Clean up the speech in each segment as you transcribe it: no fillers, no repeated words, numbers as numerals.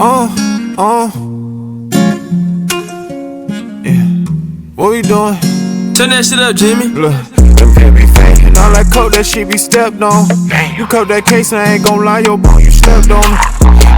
Yeah. What we doing? Turn that shit up, Jimmy. Look, them pit be faking. All that coke, that shit be stepped on. You cut that case and I ain't gon' lie, your bone, you stepped on it.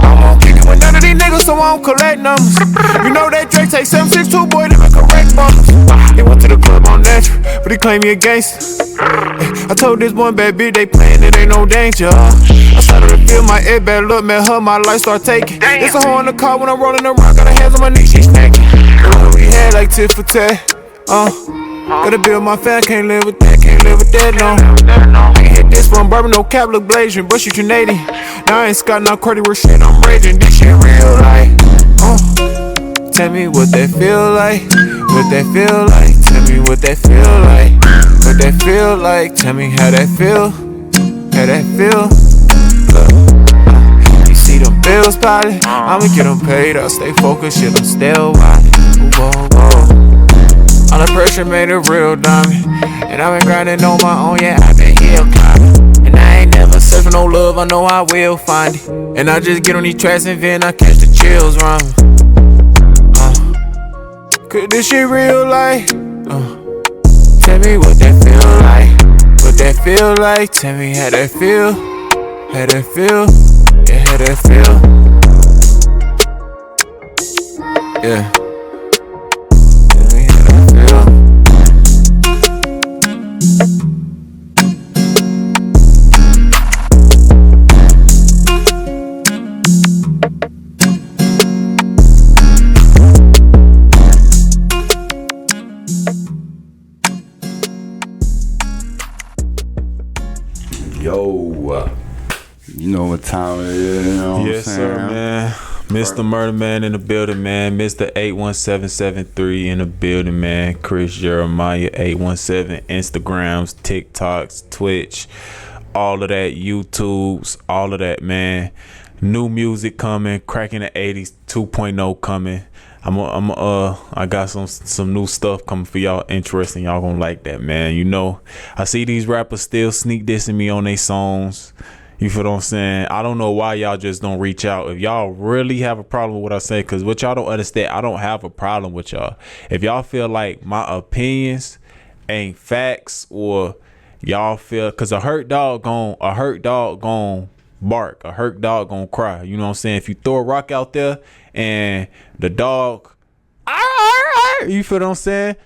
I'm on kickin' with none of these niggas, so I don't collect numbers. You know that Drake take 762, boy, they make correct bumpers. He went to the club on natural, but he claim he a gangster. I told this one bad bitch they playin', it ain't no danger. I started to feel my head bad look, met her, my life start taking. It's a hoe in the car when I'm rolling around, got her hands on my knees, she snacking. We had like tit for tat, gotta build my fan, can't live with that, no. I can hit this one, bourbon, no cap, look blazing, but you Canadian. Now I ain't Scott, not credit worth shit, I'm raging, this shit real life. Tell me what that feel like, what that feel like, tell me what that feel like, what that feel like, tell me how that feel, how that feel. Look, you see them bills piling, I'ma get them paid, I'll stay focused, shit, I'm still riding. Whoa, whoa. All the pressure made a real diamond, and I've been grinding on my own, yeah, I've been hill climbing. And I ain't never searching no love, I know I will find it. And I just get on these tracks and then I catch the chills rhyming. Could this shit real life? Tell me what that feel like, what that feel like. Tell me how that feel, how that feel, yeah, how that feel, yeah. Yo, you know what time it is, you know what Yes, I'm saying? sir, man. Mr. Murder Man in the building, man. Mr. 81773 in the building, man. Chris Jeremiah 817, Instagrams, TikToks, Twitch, all of that, YouTubes, all of that, man. New music coming, Cracking the 80s 2.0 coming. I got some new stuff coming for y'all. Interesting, y'all gonna like that, man. You know, I see these rappers still sneak dissing me on their songs. You feel what I'm saying? I don't know why y'all just don't reach out. If y'all really have a problem with what I say, because what y'all don't understand, I don't have a problem with y'all. If y'all feel like my opinions ain't facts, or y'all feel, because a hurt dog gon' bark, a hurt dog gon' cry. You know what I'm saying? If you throw a rock out there and the dog, you feel what I'm saying?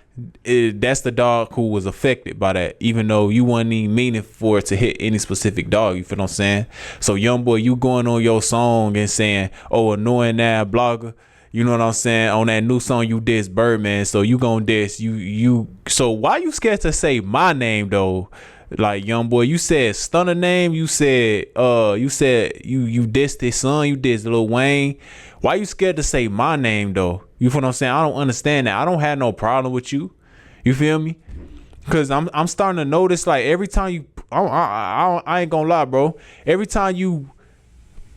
That's the dog who was affected by that, even though you wasn't even meaning for it to hit any specific dog. You feel what I'm saying? So Youngboy, you going on your song and saying, oh, annoying that blogger, you know what I'm saying? On that new song you diss Birdman, so you gon' diss you. So why you scared to say my name though? Like, Youngboy, you said Stunner name, you said you dissed his son, you dissed Lil Wayne. Why you scared to say my name though? You feel what I'm saying? I don't understand that. I don't have no problem with you. You feel me? Cause I'm starting to notice, like, every time you, I ain't gonna lie, bro. Every time you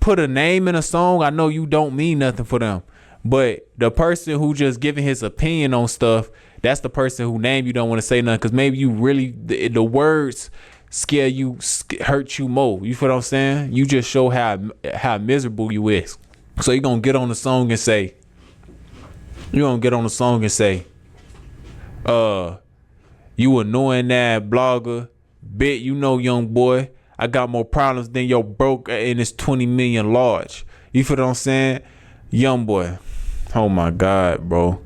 put a name in a song, I know you don't mean nothing for them. But the person who just giving his opinion on stuff, that's the person who name you don't want to say nothing. Cause maybe you really, the words scare you, hurt you more. You feel what I'm saying? You just show how miserable you is. So you gonna get on the song and say, you annoying that blogger, bit, you know, young boy, I got more problems than your broke and it's 20 million large. You feel what I'm saying? Young boy, oh my God, bro.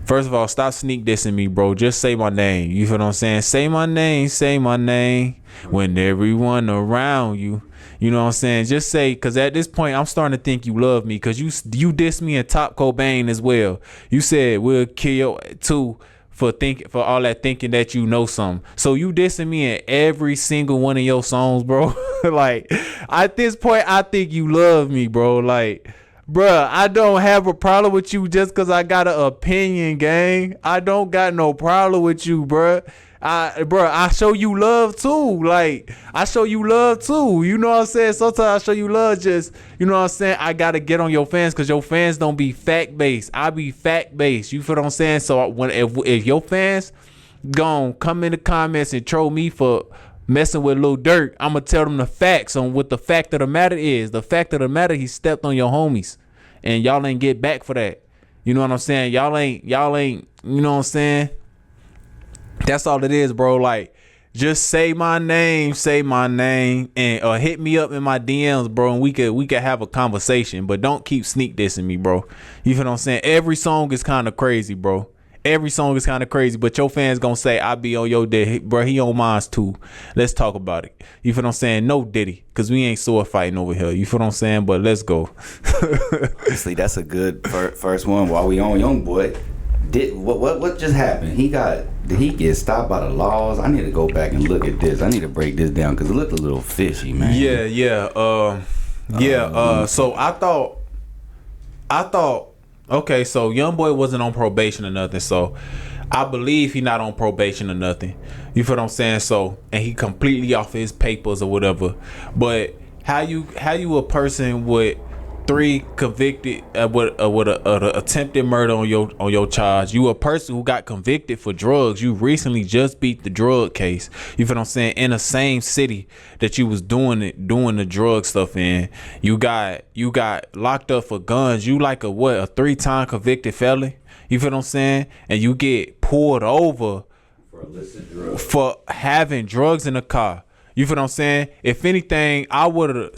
First of all, stop sneak dissing me, bro. Just say my name. You feel what I'm saying? Say my name when everyone around you. You know what I'm saying? Just say, because at this point, I'm starting to think you love me, because you dissed me and Top Cobain as well. You said we'll kill you too for all that thinking that you know something. So you dissing me in every single one of your songs, bro. Like, at this point, I think you love me, bro. Like, bruh, I don't have a problem with you just because I got an opinion, gang. I don't got no problem with you, bruh. I show you love too. Like, I show you love too. You know what I'm saying? Sometimes I show you love, just, you know what I'm saying? I gotta get on your fans, because your fans don't be fact based. I be fact based. You feel what I'm saying? So if your fans gon' come in the comments and troll me for messing with Lil Durk, I'ma tell them the facts on what the fact of the matter is. The fact of the matter, he stepped on your homies. and y'all ain't get back for that. You know what I'm saying? Y'all ain't, you know what I'm saying? That's all it is, bro. Like, just say my name, and hit me up in my DMs, bro, and we could have a conversation. But don't keep sneak dissing me, bro. You feel what I'm saying? Every song is kind of crazy, bro. Every song is kind of crazy, but your fans gonna say I be on your dick, bro. He on mine too. Let's talk about it. You feel what I'm saying? No Diddy, cause we ain't sword fighting over here. You feel what I'm saying? But let's go. Honestly, that's a good first one. While we on Youngboy, what just happened? Did he get stopped by the laws? I need to go back and look at this. I need to break this down because it looked a little fishy, man. Yeah. So I thought. Okay, so Youngboy wasn't on probation or nothing, so I believe he not on probation or nothing. You feel what I'm saying? So, and he completely off his papers or whatever. But how you a person with 3 convicted with a attempted murder on your charge? You a person who got convicted for drugs. You recently just beat the drug case. You feel what I'm saying? In the same city that you was doing the drug stuff in. You got locked up for guns. You like a 3-time convicted felon. You feel what I'm saying? And you get pulled over For illicit drugs. For having drugs in the car. You feel what I'm saying? If anything, I would have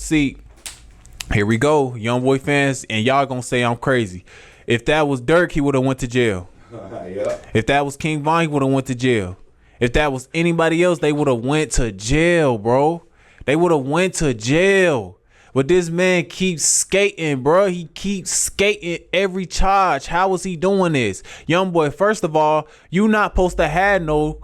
here we go, Youngboy fans, and y'all gonna say I'm crazy. If that was Dirk, he would have went to jail. Yeah. If that was King Von, he would have went to jail. If that was anybody else, they would have went to jail, bro. They would have went to jail. But this man keeps skating, bro. He keeps skating every charge. How is he doing this? Youngboy, first of all, you not supposed to have no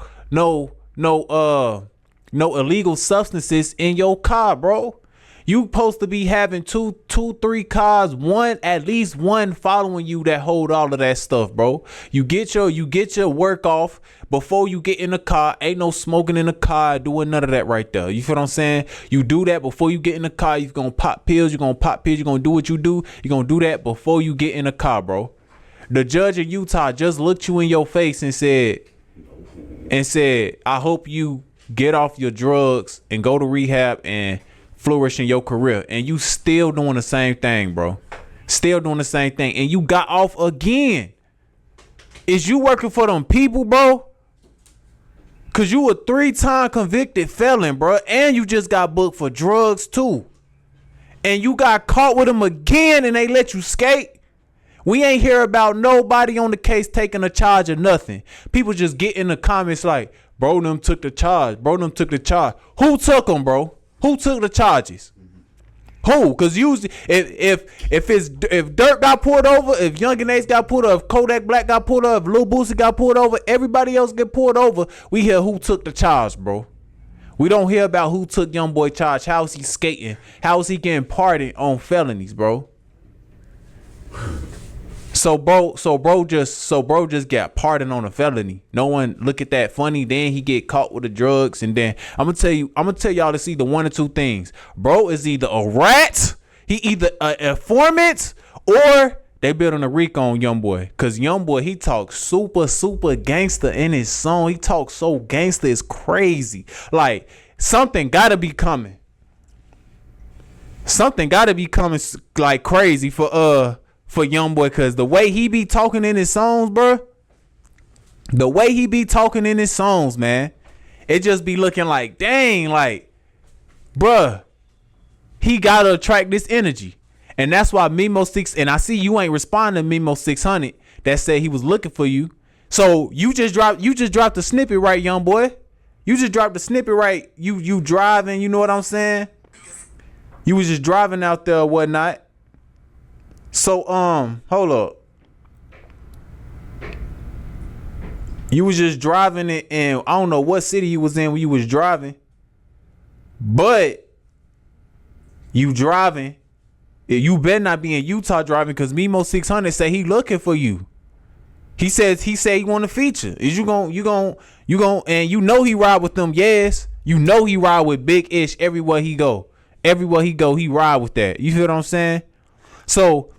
illegal substances in your car, bro. You supposed to be having 3 cars, at least one following you that hold all of that stuff, bro. You get your work off before you get in the car. Ain't no smoking in the car, doing none of that right there. You feel what I'm saying? You do that before you get in the car. You're gonna pop pills. You're gonna do what you do. You're gonna do that before you get in the car, bro. The judge in Utah just looked you in your face and said, I hope you get off your drugs and go to rehab and flourish in your career. And you still doing the same thing, bro. Still doing the same thing. And you got off again. Is you working for them people, bro? Cause you a 3-time convicted felon, bro. And you just got booked for drugs too. And you got caught with them again and they let you skate. We ain't hear about nobody on the case taking a charge or nothing. People just get in the comments like, bro, them took the charge. Who took them, bro? Who took the charges? Who? Cause usually, if Dirk got pulled over, if Young and Ace got pulled over, if Kodak Black got pulled over, if Lil Boosie got pulled over, everybody else get pulled over. We hear who took the charge, bro. We don't hear about who took Youngboy charge. How is he skating? How is he getting pardoned on felonies, bro? So bro just got pardoned on a felony. No one look at that funny. Then he get caught with the drugs, and then I'm gonna tell y'all to see the 1 or 2 things. Bro is either a rat, he either a informant, or they building a RICO on Youngboy. Cause Youngboy, he talks super gangster in his song. He talks so gangster, it's crazy. Like something gotta be coming. Something gotta be coming like crazy for Youngboy, cause the way he be talking in his songs, bro. The way he be talking in his songs, man, it just be looking like, dang, like, bruh, he gotta attract this energy. And that's why Mimo 6, and I see you ain't responding to Mimo 600 that said he was looking for you. So you just dropped the snippet, right, Youngboy? You just dropped the snippet, right? You driving, you know what I'm saying? You was just driving out there or whatnot. So hold up. You was just driving it, and I don't know what city you was in when you was driving, but you driving. You better not be in Utah driving, cause Mimo 600 say he looking for you. He said he want to feature. Is you gon' and you know he ride with them, yes. You know he ride with Big Ish everywhere he go. Everywhere he go, he ride with that. You feel what I'm saying? So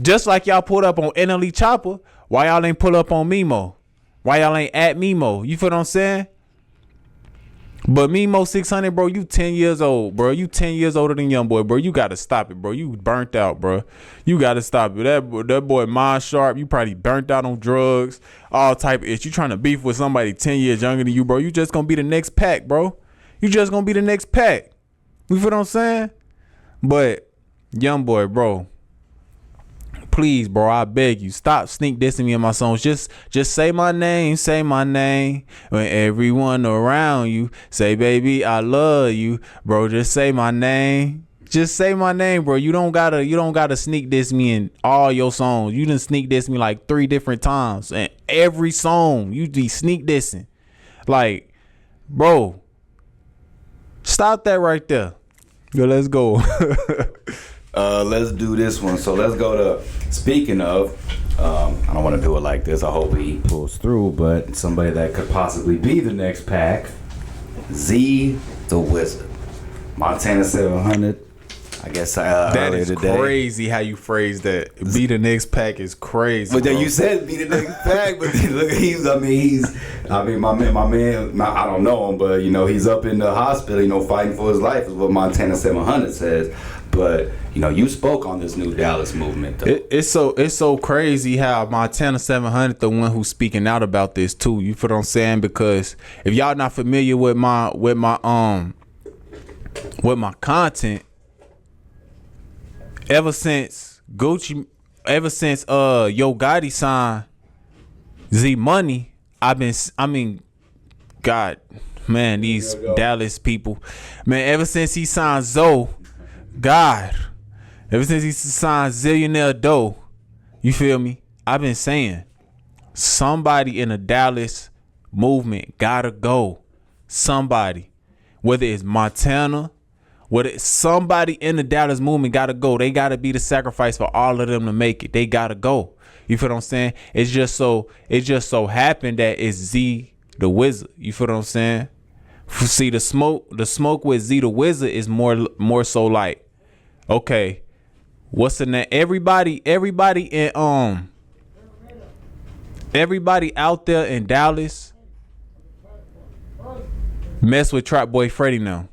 just like y'all pulled up on NLE Chopper, why y'all ain't pull up on Mimo? Why y'all ain't at Mimo? You feel what I'm saying? But me, Mo 600, bro, you 10 years old, bro. You 10 years older than Youngboy, bro. You got to stop it, bro. You burnt out, bro. You got to stop it. That boy mind sharp. You probably burnt out on drugs, all type of shit. You trying to beef with somebody 10 years younger than you, bro. You just going to be the next pack, bro. You just going to be the next pack. You feel what I'm saying? But Youngboy, bro, please, bro, I beg you, stop sneak dissing me in my songs. Just say my name, when everyone around you say, baby, I love you, bro. Just say my name. Just say my name, bro. You don't gotta sneak diss me in all your songs. You done sneak diss me like 3 different times, and every song you be sneak dissing. Like, bro, stop that right there. Yo, let's go. Let's do this one. So let's go to, speaking of, I don't want to do it like this. I hope he pulls through, but somebody that could possibly be the next pack, Z the Wizard. Montana 700. I guess that is today. Crazy how you phrase that. Be the next pack is crazy. But then bro. you said be the next pack. But then look, my man. I don't know him, but he's up in the hospital, fighting for his life is what Montana 700 says. But you spoke on this new Dallas movement, though. It's so crazy how Montana 700 the one who's speaking out about this too. You feel what I'm saying? Because if y'all not familiar with my content, ever since Yo Gotti signed Z Money, God, man, these Dallas people, man, ever since he signed Zoe, God, ever since he signed Zillionaire Doe, you feel me? I've been saying somebody in the Dallas movement gotta go. Somebody, whether it's Montana, whether it's somebody in the Dallas movement gotta go. They gotta be the sacrifice for all of them to make it. They gotta go. You feel what I'm saying? It just so happened that it's Z the Wizard. You feel what I'm saying? See, the smoke with Z the Wizard is more so like, okay, what's the name? Everybody out there in Dallas mess with Trap Boy Freddy now.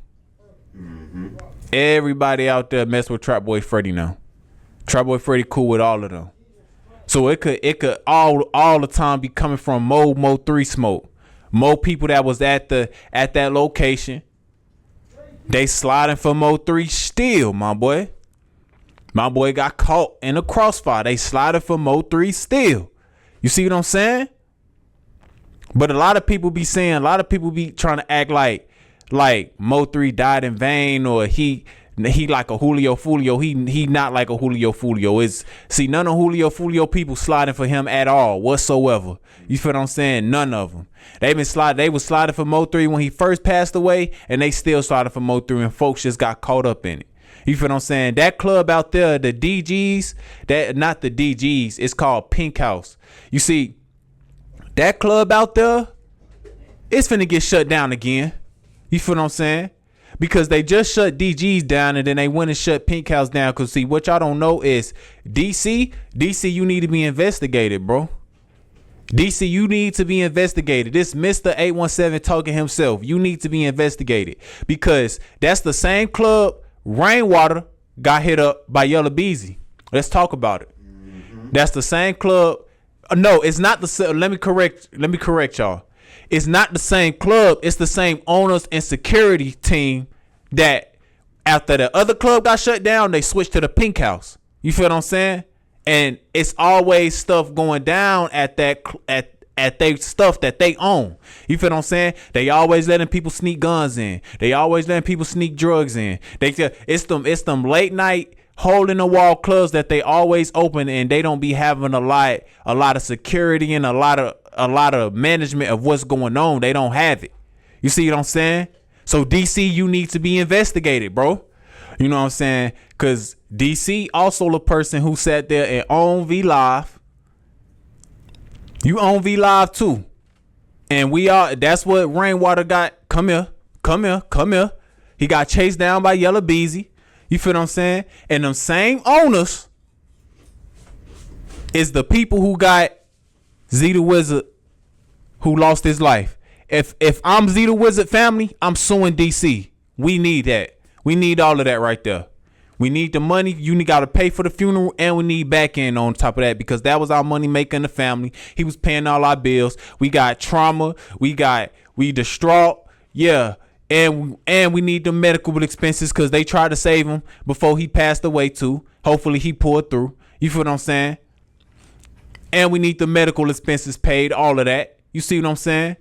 Mm-hmm. Everybody out there mess with Trap Boy Freddy now. Trap Boy Freddy cool with all of them. So it could all the time be coming from Mo 3 Smoke. More people that was at that location, they sliding for Mo 3 still, my boy. My boy got caught in a crossfire. They sliding for Mo 3 still. You see what I'm saying? But a lot of people be trying to act like Mo 3 died in vain, or he like a Julio Fulio. He not like a Julio Fulio. None of Julio Fulio people sliding for him at all whatsoever. You feel what I'm saying? None of them. They was sliding for Mo 3 when he first passed away, and they still sliding for Mo 3, and folks just got caught up in it. You feel what I'm saying? That club out there, the DGs, not the DGs, it's called Pink House. You see, that club out there, it's finna get shut down again. You feel what I'm saying? Because they just shut DGs down, and then they went and shut Pink House down. Because, see, what y'all don't know is DC, you need to be investigated, bro. DC, you need to be investigated. This Mr. 817 talking himself. You need to be investigated. Because that's the same club Rainwater got hit up by Yellow Beezy. Let's talk about it. Mm-hmm. That's the same club. No, it's not the same. Let me correct y'all. It's not the same club. It's the same owners and security team that after the other club got shut down, they switched to the Pink House. You feel what I'm saying? And it's always stuff going down at they stuff that they own. You feel what I'm saying? They always letting people sneak guns in. They always letting people sneak drugs in. It's them late night hole in the wall clubs that they always open, and they don't be having a lot of security and a lot of management of what's going on. They don't have it. You see what I'm saying? So DC, you need to be investigated, bro. You know what I'm saying? Because DC also the person who sat there and owned V Live. You own V Live too. And that's what Rainwater got. Come here. He got chased down by Yellow Beezy. You feel what I'm saying? And them same owners is the people who got Z the Wizard who lost his life. if I'm Z the Wizard family, I'm suing DC. We need that. We need all of that right there. We need the money. You got to pay for the funeral, and we need back end on top of that because that was our money maker in the family. He was paying all our bills. We got trauma. We distraught. Yeah. And we need the medical expenses because they tried to save him before he passed away too. Hopefully he pulled through. You feel what I'm saying? And we need the medical expenses paid, all of that. You see what I'm saying?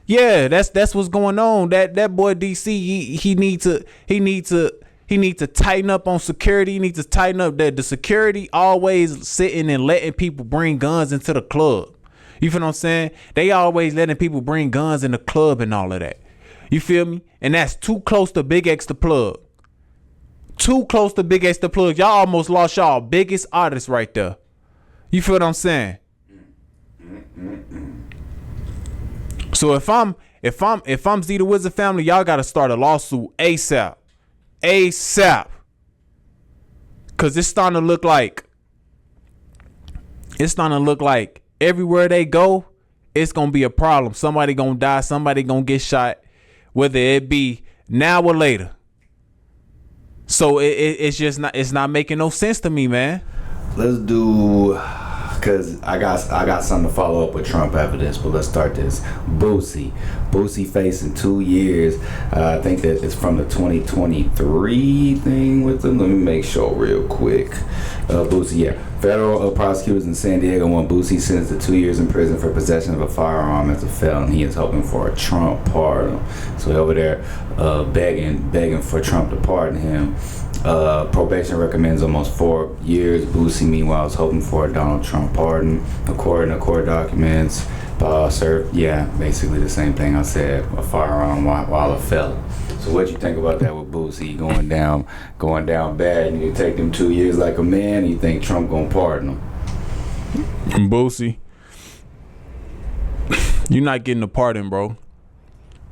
Yeah, that's what's going on. That boy DC, he need to tighten up on security. He needs to tighten up that the security always sitting and letting people bring guns into the club. You feel what I'm saying? They always letting people bring guns in the club and all of that. You feel me? And that's too close to Big X the plug. Too close to Big X the plug. Y'all almost lost y'all biggest artist right there. You feel what I'm saying? So if I'm Z the Wizard family, y'all gotta start a lawsuit ASAP. ASAP. Cause it's starting to look like everywhere they go, it's gonna be a problem. Somebody gonna die, somebody gonna get shot, whether it be now or later. So it's not making no sense to me, man. Let's do, cause I got something to follow up with Trump after this, but let's start this. Boosie facing 2 years. I think that it's from the 2023 thing with him. Let me make sure real quick. Boosie, yeah. Federal prosecutors in San Diego want Boosie sentenced to 2 years in prison for possession of a firearm as a felon. He is hoping for a Trump pardon. So over there begging for Trump to pardon him. Probation recommends almost 4 years. Boosie, meanwhile, is hoping for a Donald Trump pardon. According to court documents, served, basically the same thing I said, a firearm while a felon. So what you think about that with Boosie going down bad? And you take them 2 years like a man, and you think Trump gonna pardon him? Boosie, you're not getting a pardon, bro.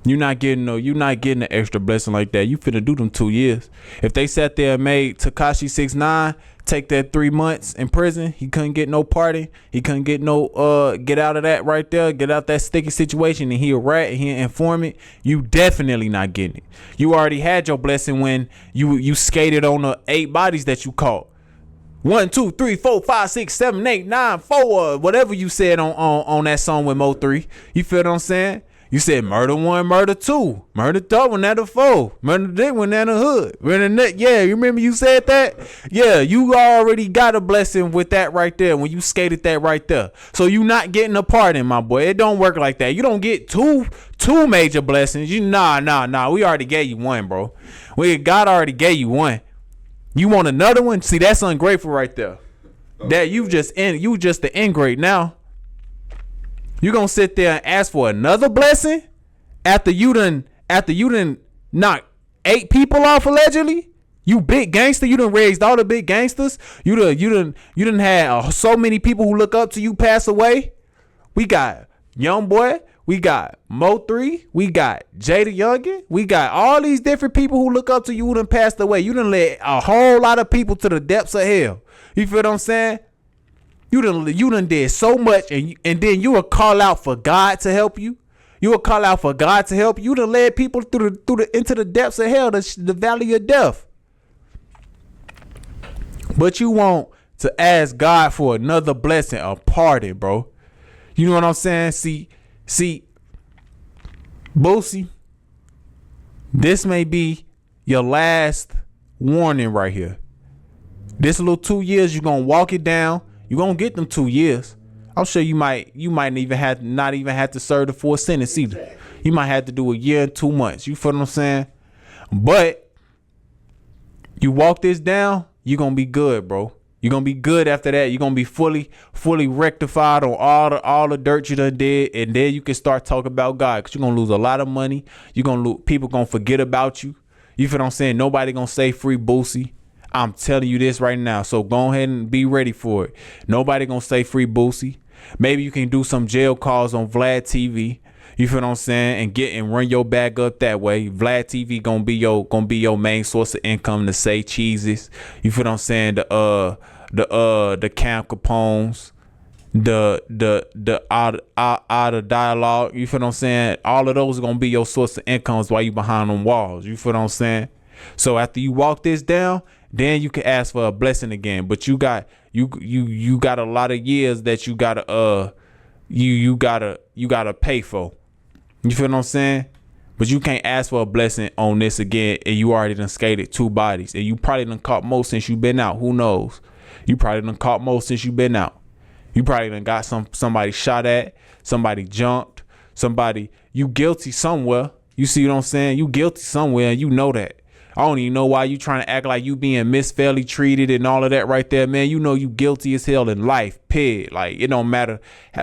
You're not getting an extra blessing like that. You finna do them 2 years. If they sat there and made Tekashi 6ix9ine take that 3 months in prison, he couldn't get no pardon. He couldn't get no get out of that right there, get out that sticky situation, and he a rat and he an informant. You definitely not getting it. You already had your blessing when you skated on the 8 bodies that you caught. 1, 2, 3, 4, 5, 6, 7, 8, 9, 4, whatever you said on that song with Mo3. You feel what I'm saying? You said murder 1, murder 2, murder 3, one at the 4, murder dick one at the hood. Yeah, you remember you said that? Yeah, you already got a blessing with that right there when you skated that right there. So you not getting a pardon, my boy. It don't work like that. You don't get two major blessings. Nah. We already gave you one, bro. God already gave you one. You want another one? See, that's ungrateful right there. That you just the ingrate now. You gonna sit there and ask for another blessing after you done knock 8 people off allegedly? You big gangster. You done raised all the big gangsters. You done had so many people who look up to you pass away. We got Youngboy. We got Mo3. We got Jada Youngin. We got all these different people who look up to you who done passed away. You done led a whole lot of people to the depths of hell. You feel what I'm saying? You done did so much, and then you will call out for God to help you. You will call out for God to help you. You done led people into the depths of hell, the valley of death. But you want to ask God for another blessing, a pardon, bro. You know what I'm saying? See, Boosie, this may be your last warning right here. This little 2 years, you're gonna walk it down. You're gonna get them 2 years. I'm sure you might not even have to serve the full sentence either. You might have to do a year and 2 months. You feel what I'm saying? But you walk this down, you're gonna be good, bro. You're gonna be good after that. You're gonna be fully rectified on all the dirt you done did, and then you can start talking about God. Cause you're gonna lose a lot of money. People gonna forget about you. You feel what I'm saying? Nobody gonna say free Boosie. I'm telling you this right now. So go ahead and be ready for it. Nobody gonna say free Boosie. Maybe you can do some jail calls on Vlad TV. You feel what I'm saying? And run your bag up that way. Vlad TV gonna be your main source of income to say cheeses. You feel what I'm saying? The Cam Capones the out of dialogue. You feel what I'm saying? All of those are gonna be your source of incomes while you behind them walls. You feel what I'm saying? So after you walk this down, then you can ask for a blessing again. But you got you got a lot of years that you gotta you gotta pay for. You feel what I'm saying? But you can't ask for a blessing on this again, and you already done skated 2 bodies, and you probably done caught more since you been out. Who knows? You probably done caught more since you been out. You probably done got somebody shot at, somebody jumped, somebody, you guilty somewhere. You see what I'm saying? You guilty somewhere, and you know that. I don't even know why you trying to act like you being misfairly treated and all of that right there, man. You know you guilty as hell in life, period. Like, it don't matter.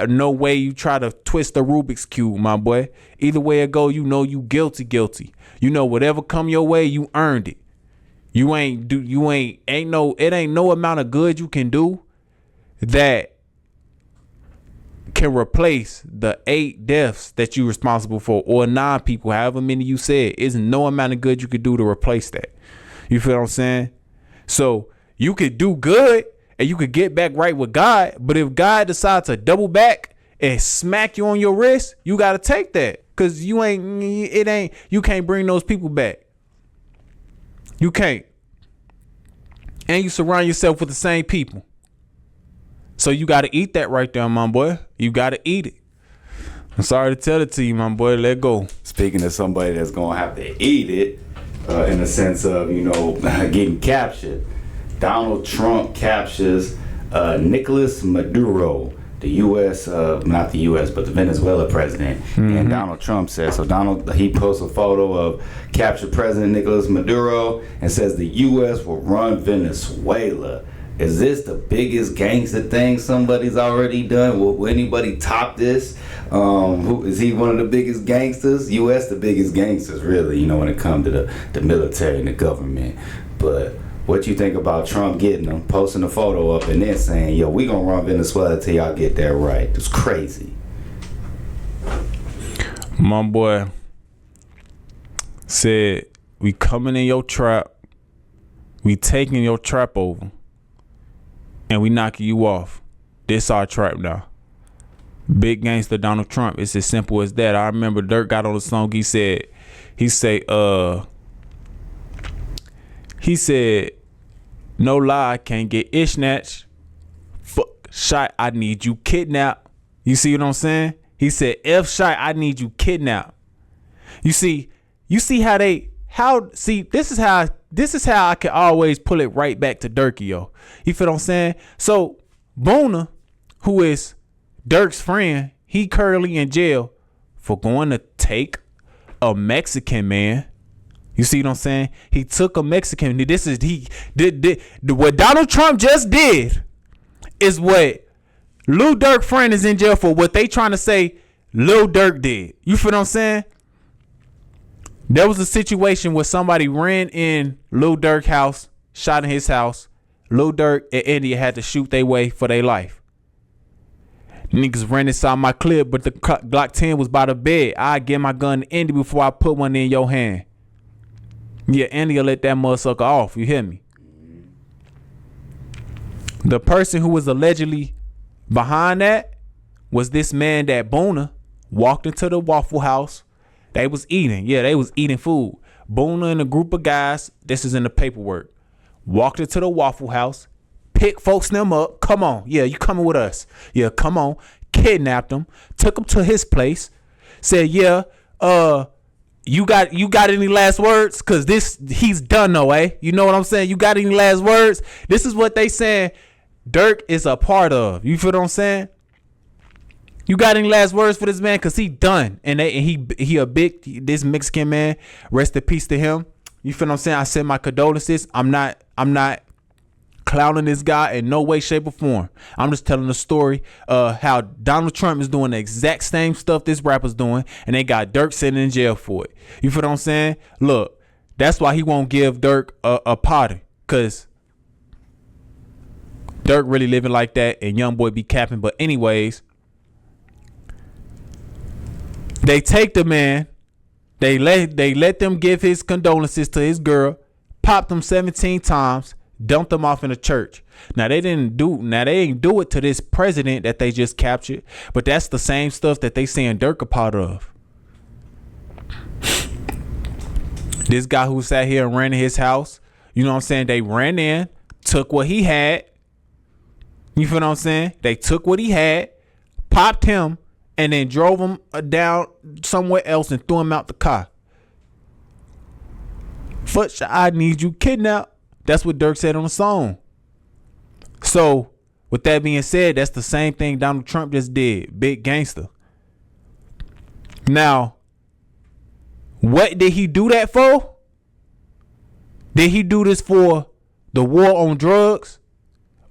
No way you try to twist the Rubik's Cube, my boy. Either way it go, you know you guilty. You know whatever come your way, you earned it. It ain't no amount of good you can do that can replace the 8 deaths that you responsible for, or 9 people, however many you said. Is no amount of good you could do to replace that. You feel what I'm saying? So you could do good and you could get back right with God, but if God decides to double back and smack you on your wrist, you got to take that, because you can't bring those people back. You can't. And you surround yourself with the same people. So you got to eat that right there, my boy. You got to eat it. I'm sorry to tell it to you, my boy. Let go. Speaking of somebody that's going to have to eat it, in the sense of, getting captured, Donald Trump captures Nicolas Maduro, the U.S., not the U.S., but the Venezuela president. Mm-hmm. And Donald Trump says, he posts a photo of captured President Nicolas Maduro and says the U.S. will run Venezuela. Is this the biggest gangster thing somebody's already done? Will anybody top this? Who is he? One of the biggest gangsters? U.S. the biggest gangsters, really. When it comes to the military and the government. But what you think about Trump getting them, posting a photo up, and then saying, "Yo, we gonna run Venezuela till y'all get that right"? It's crazy. My boy said, "We coming in your trap. We taking your trap over. And we knocking you off. This our trap now." Big gangster Donald Trump. It's as simple as that. I remember Dirk got on the song. He said, "No lie, can't get ish snatched. Fuck shot, I need you kidnapped." You see what I'm saying? He said, "F shot, I need you kidnapped." You see this is how I can always pull it right back to Dirky, yo. You feel what I'm saying? So Boona, who is Dirk's friend, he currently in jail for going to take a Mexican man. You see what I'm saying? He took a Mexican. What Donald Trump just did is what Lil Durk friend is in jail for. What they trying to say Lil Durk did. You feel what I'm saying? There was a situation where somebody ran in Lil Durk's house, shot in his house. Lil Durk and India had to shoot their way for their life. Niggas ran inside my clip, but the Glock 10 was by the bed. I get my gun to India before I put one in your hand. Yeah, India let that motherfucker off. You hear me? The person who was allegedly behind that was this man that Boona walked into the Waffle House. They was eating. Yeah, they was eating food. Boona and a group of guys, this is in the paperwork, walked into the Waffle House, picked folks them up. Come on. Yeah, you coming with us. Yeah, come on. Kidnapped them, took them to his place, said, yeah, you got any last words? Cause he's done though, eh? You know what I'm saying? You got any last words? This is what they saying Dirk is a part of. You feel what I'm saying? You got any last words for this man? Cause he done. And he a big, this Mexican man, rest in peace to him. You feel what I'm saying? I send my condolences. I'm not clowning this guy in no way, shape, or form. I'm just telling the story how Donald Trump is doing the exact same stuff this rapper's doing, and they got Dirk sitting in jail for it. You feel what I'm saying? Look, that's why he won't give Dirk a party, cause Dirk really living like that, and Youngboy be capping. But anyways, they take the man, they let them give his condolences to his girl, popped him 17 times. dumped him off in a church. Now they ain't do it to this president that they just captured, but that's the same stuff that they saying Dirk a part of. This guy who sat here and ran his house, you know what I'm saying? They ran in, took what he had. You feel what I'm saying? They took what he had, popped him, and then drove him down somewhere else and threw him out the car. Futch, I need you kidnapped. That's what Dirk said on the song. So, with that being said, that's the same thing Donald Trump just did. Big gangster. Now, what did he do that for? Did he do this for the war on drugs?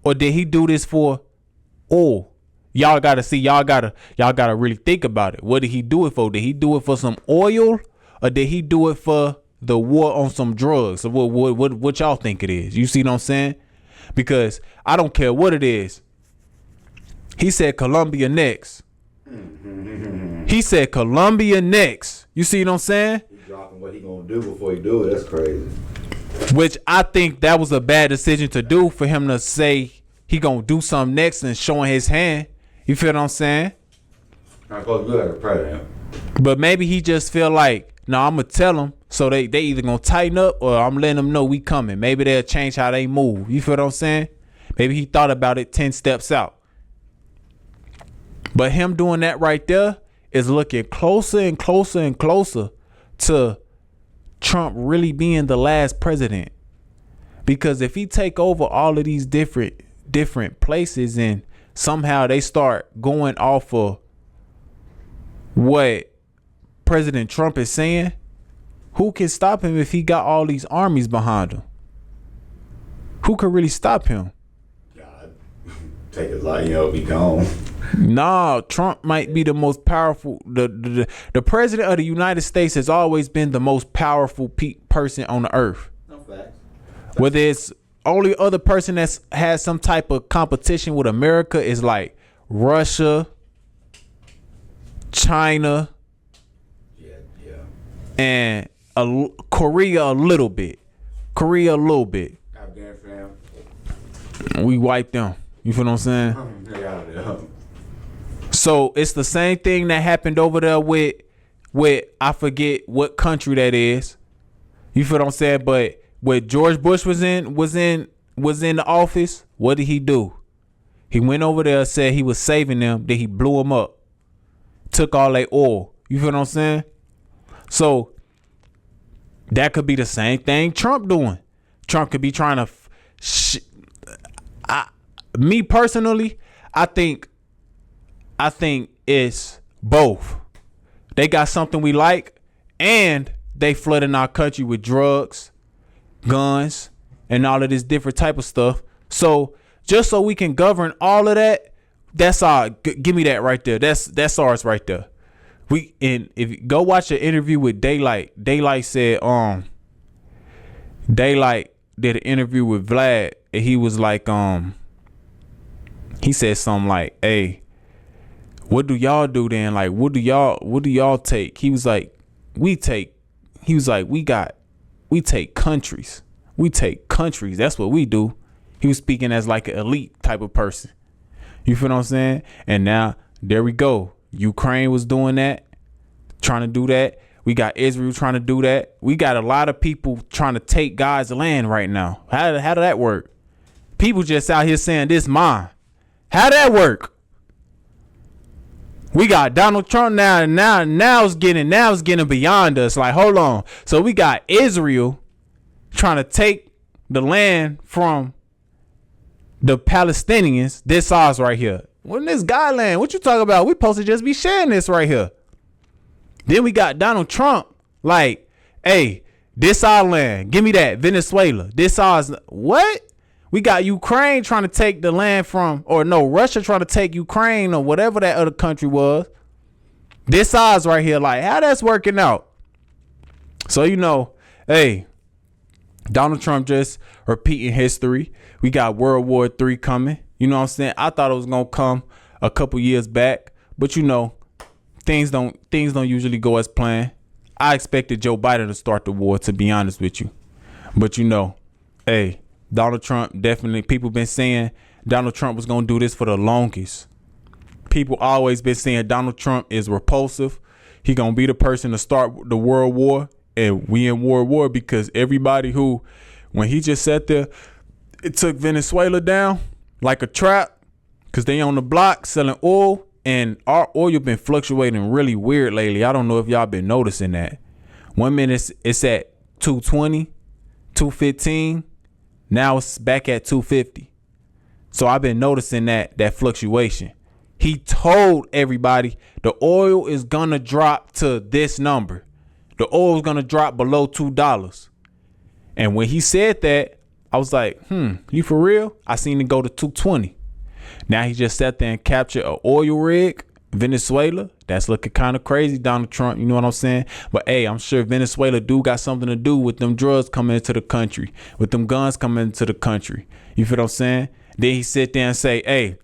Or did he do this for oil? Y'all gotta really think about it. What did he do it for? Did he do it for some oil? Or did he do it for the war on some drugs? So what y'all think it is? You see what I'm saying? Because I don't care what it is. He said Colombia next. He said Colombia next. You see what I'm saying? He dropping what he gonna do before he do it. That's crazy. Which I think that was a bad decision to do for him to say he gonna do something next and showing his hand. You feel what I'm saying? Not supposed to look like a president. But maybe he just feel like, no, I'm gonna tell them, so they either gonna tighten up or I'm letting them know we coming. Maybe they'll change how they move. You feel what I'm saying? Maybe he thought about it 10 steps out. But him doing that right there is looking closer and closer and closer to Trump really being the last president. Because if he take over all of these different places and somehow they start going off of what President Trump is saying, who can stop him if he got all these armies behind him? Who could really stop him? God, take his life, be gone. Nah, Trump might be the most powerful. The president of the United States has always been the most powerful person on the earth. No facts. Whether it's only other person that's has some type of competition with America is like Russia, China, and Korea a little bit. Afghanistan. We wiped them. You feel what I'm saying? So it's the same thing that happened over there with I forget what country that is. You feel what I'm saying? But when George Bush was in the office, what did he do? He went over there, said he was saving them, then he blew them up. Took all their oil. You feel what I'm saying? So that could be the same thing Trump doing. Trump could be trying to me personally, I think it's both. They got something we like, and they flooding our country with drugs, guns, and all of this different type of stuff. So just so we can govern all of that, that's our. Give me that right there. That's ours right there. If you go watch an interview with Daylight. Daylight said Daylight did an interview with Vlad, and he was like he said something like, hey, what do y'all do then? Like, what do y'all take? He was like, we take countries. We take countries. That's what we do. He was speaking as like an elite type of person. You feel what I'm saying? And now there we go. Ukraine was doing that, trying to do that. We got Israel trying to do that. We got a lot of people trying to take God's land right now. How did that work? People just out here saying this mine. How did that work? We got Donald Trump now it's getting beyond us. Like, hold on. So we got Israel trying to take the land from the Palestinians. This ours right here. When this guy land, what you talking about? We supposed to just be sharing this right here. Then we got Donald Trump like, hey, this our land. Give me that. Venezuela. This ours. What? We got Ukraine trying to take the land from, or no, Russia trying to take Ukraine or whatever that other country was. This ours right here. Like, how that's working out? So, hey, Donald Trump just repeating history. We got World War III coming. You know what I'm saying? I thought it was going to come a couple years back, but things don't usually go as planned. I expected Joe Biden to start the war, to be honest with you. But hey, Donald Trump definitely, people been saying Donald Trump was going to do this for the longest. People always been saying Donald Trump is repulsive. He going to be the person to start the world war. And we in world war because everybody who, when he just sat there, it took Venezuela down like a trap because they on the block selling oil. And our oil been fluctuating really weird lately. I don't know if y'all been noticing that. 1 minute it's at 220, 215. Now it's back at 250. So I've been noticing that fluctuation. He told everybody the oil is gonna drop to this number. The oil is gonna drop below $2. And when he said that, I was like, you for real? I seen it go to 220. Now he just sat there and captured an oil rig, Venezuela. That's looking kind of crazy, Donald Trump. You know what I'm saying? But hey, I'm sure Venezuela do got something to do with them drugs coming into the country, with them guns coming into the country. You feel what I'm saying? Then he sit there and say, hey,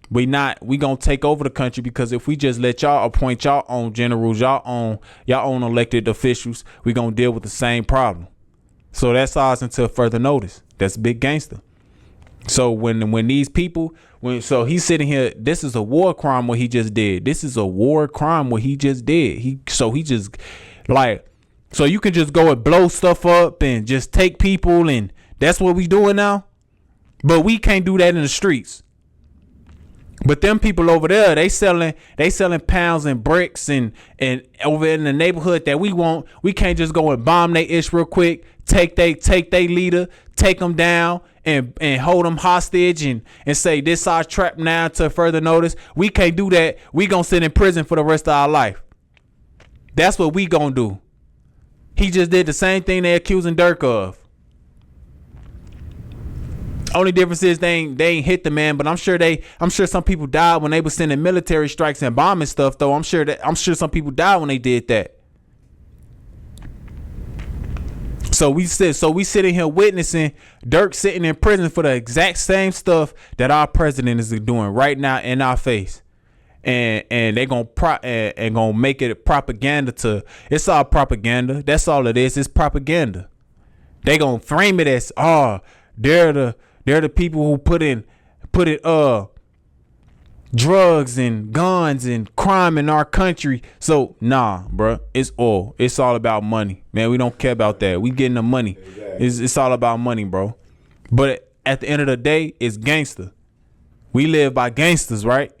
we gonna take over the country because if we just let y'all appoint y'all own generals, y'all own elected officials, we gonna deal with the same problem. So that's ours until further notice. That's big gangster. So when these people, so he's sitting here, this is a war crime what he just did. This is a war crime what he just did. So you can just go and blow stuff up and just take people, and that's what we doing now. But we can't do that in the streets. But them people over there, they selling pounds and bricks and over in the neighborhood that we want. We can't just go and bomb they ish real quick, take they leader, take them down and hold them hostage and say this our trap now to further notice. We can't do that. We gonna sit in prison for the rest of our life. That's what we gonna do. He just did the same thing they accusing Dirk of. Only difference is they ain't hit the man, but I'm sure some people died when they was sending military strikes and bombing stuff though. I'm sure some people died when they did that. So we sitting here witnessing Dirk sitting in prison for the exact same stuff that our president is doing right now in our face. And they gonna make it propaganda it's all propaganda. That's all it is. It's propaganda. They gonna frame it as they're the people who put in drugs and guns and crime in our country. So nah, bro, it's all about money, man. We don't care about that. We getting the money. Exactly. It's all about money, bro. But at the end of the day, it's gangster. We live by gangsters, right?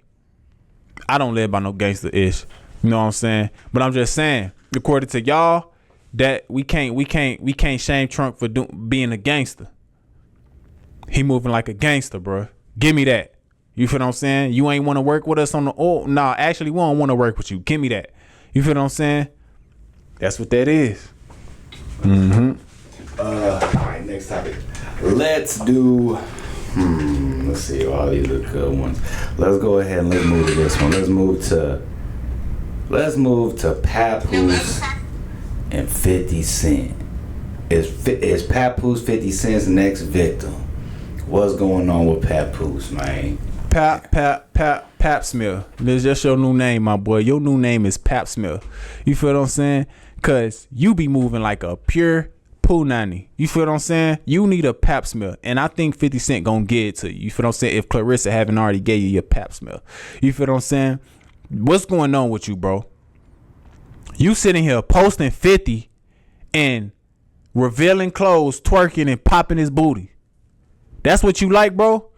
I don't live by no gangster-ish. You know what I'm saying? But I'm just saying, according to y'all, that we can't shame Trump for being a gangster. He moving like a gangster, bro. Give me that. You feel what I'm saying? You ain't want to work with us on the nah, actually we don't want to work with you. Give me that. You feel what I'm saying? That's what that is. All right, next topic. Let's do let's see, all these are good ones. Let's go ahead and let's move to this one. Let's move to Papoose and 50 Cent. Is Papoose 50 Cent's next victim? What's going on with Papoose, man? Pap Smith. That's just your new name, my boy. Your new name is Pap Smith. You feel what I'm saying? Cause you be moving like a pure punani. You feel what I'm saying? You need a Pap Smith, and I think 50 Cent gonna get it to you. You feel what I'm saying? If Clarissa haven't already gave you your Pap Smith, you feel what I'm saying? What's going on with you, bro? You sitting here posting 50 and revealing clothes, twerking and popping his booty. That's what you like, bro?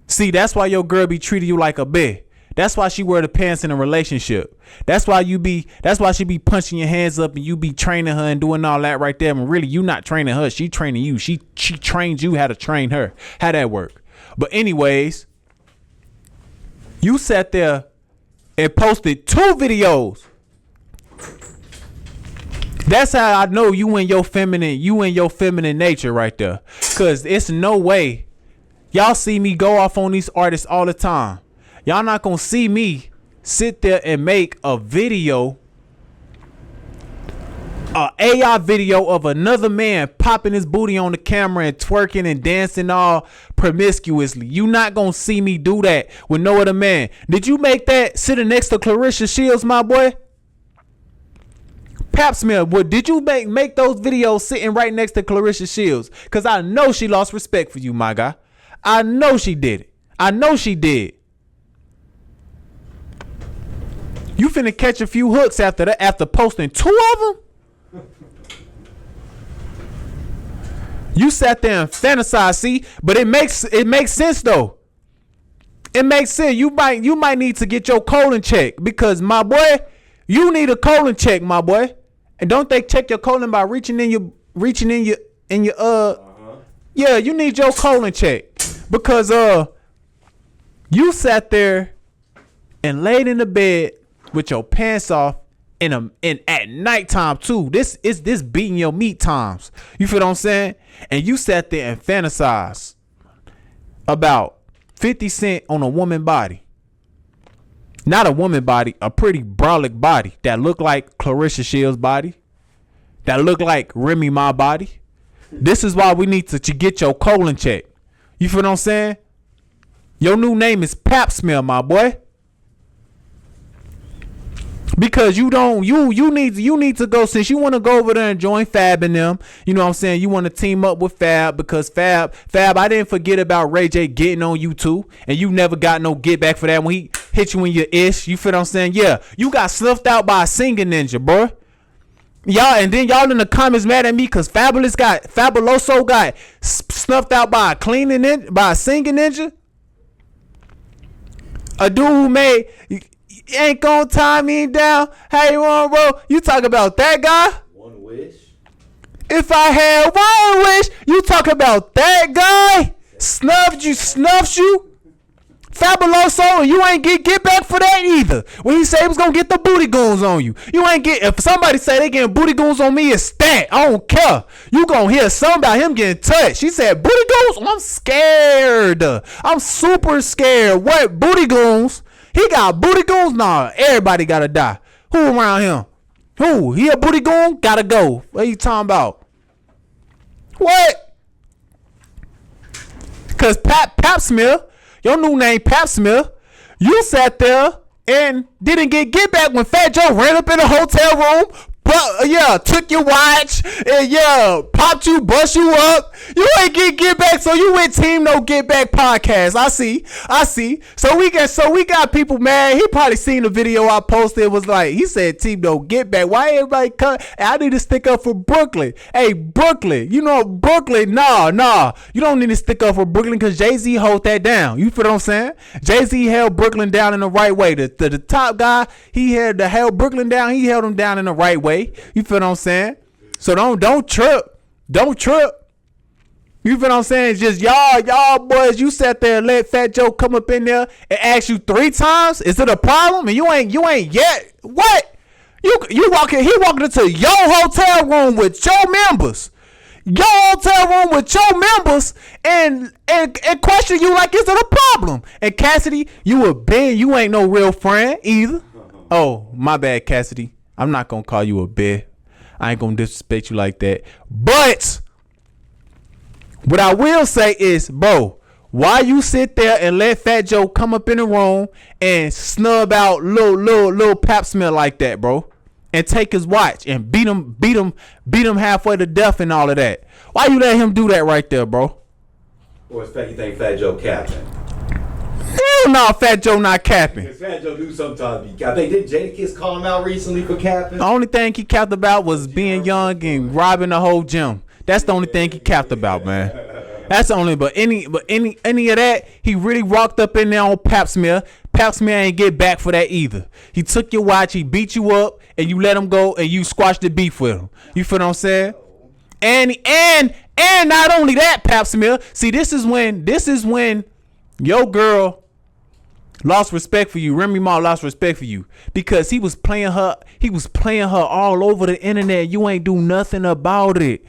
See, that's why your girl be treating you like a bitch. That's why she wear the pants in a relationship. That's why she be punching your hands up and you be training her and doing all that right there. And really, you not training her. She training you. She trained you how to train her. How that work? But anyways, you sat there and posted 2 videos. That's how I know you in your feminine nature right there. Cause it's no way. Y'all see me go off on these artists all the time. Y'all not gonna see me sit there and make a video, a AI video of another man popping his booty on the camera and twerking and dancing all promiscuously. You not gonna see me do that with no other man. Did you make that sitting next to Clarissa Shields, my boy? Pap smear, did you make those videos sitting right next to Clarissa Shields? Because I know she lost respect for you, my guy. I know she did it. I know she did. You finna catch a few hooks after that, after posting 2 of them? You sat there and fantasized, see? But it makes sense though. It makes sense. You might need to get your colon checked because my boy, you need a colon check, my boy. And don't they check your colon by reaching in your yeah, you need your colon check because you sat there and laid in the bed with your pants off and at nighttime too. This beating your meat times. You feel what I'm saying? And you sat there and fantasized about 50 Cent on a woman body. Not a woman body, a pretty brolic body that look like Clarissa Shields' body. That look like Remy Ma body. This is why we need to get your colon checked. You feel what I'm saying? Your new name is Pap Smear, my boy. Because you need to go, since you want to go over there and join Fab and them, you know what I'm saying? You want to team up with Fab because Fab, I didn't forget about Ray J getting on you too. And you never got no get back for that when he hit you in your ish. You feel what I'm saying? Yeah, you got snuffed out by a singing ninja, bro. Y'all, and then y'all in the comments mad at me because Fabuloso got snuffed out by a singing ninja. A dude who made ain't gonna tie me down. How you want, bro? You talk about that guy? One wish. If I had one wish, you talk about that guy? Snuffed you? Fabuloso, and you ain't get back for that either. When he said he was gonna get the booty goons on you, you ain't get. If somebody say they getting booty goons on me, it's that. I don't care. You gonna hear something about him getting touched. He said booty goons. I'm scared. I'm super scared. What booty goons? He got booty goons? Nah, everybody gotta die. Who around him? Who? He a booty goon? Gotta go. What are you talking about? What? Cause Pap Smear. Your new name, Pap Smear. You sat there and didn't get back when Fat Joe ran up in the hotel room, but took your watch and popped you, bust you up. You ain't get back, so you went Team No Get Back podcast. I see. So we got people mad. He probably seen the video I posted. It was like he said Team No Get Back. Why everybody come? I need to stick up for Brooklyn. Hey Brooklyn, Brooklyn. Nah. You don't need to stick up for Brooklyn because Jay-Z hold that down. You feel what I'm saying? Jay-Z held Brooklyn down in the right way. The top guy, he had to held Brooklyn down. He held him down in the right way. You feel what I'm saying? So don't trip. Don't trip. You feel what I'm saying? Just y'all boys, you sat there and let Fat Joe come up in there and ask you 3 times. Is it a problem? And you ain't yet. What? He walking into your hotel room with your members. Your hotel room with your members and question you like, is it a problem? And Cassidy, you ain't no real friend either. Oh, my bad, Cassidy. I'm not gonna call you a bear. I ain't gonna disrespect you like that. But what I will say is, bro, why you sit there and let Fat Joe come up in the room and snub out little Pap Smear like that, bro? And take his watch and beat him halfway to death and all of that. Why you let him do that right there, bro? Or is you think Fat Joe capping? Hell no, Fat Joe not capping. Because Fat Joe do sometimes be. I think did Jadakiss call him out recently for capping? The only thing he capped about was being young and robbing the whole gym. That's the only thing he capped about, man. That's the only. But any of that, he really walked up in there on Pap Smear. Pap Smear ain't get back for that either. He took your watch, he beat you up, and you let him go, and you squashed the beef with him. You feel what I'm saying? And not only that, Pap Smear. See, this is when your girl lost respect for you. Remy Ma lost respect for you because he was playing her all over the internet. You ain't do nothing about it.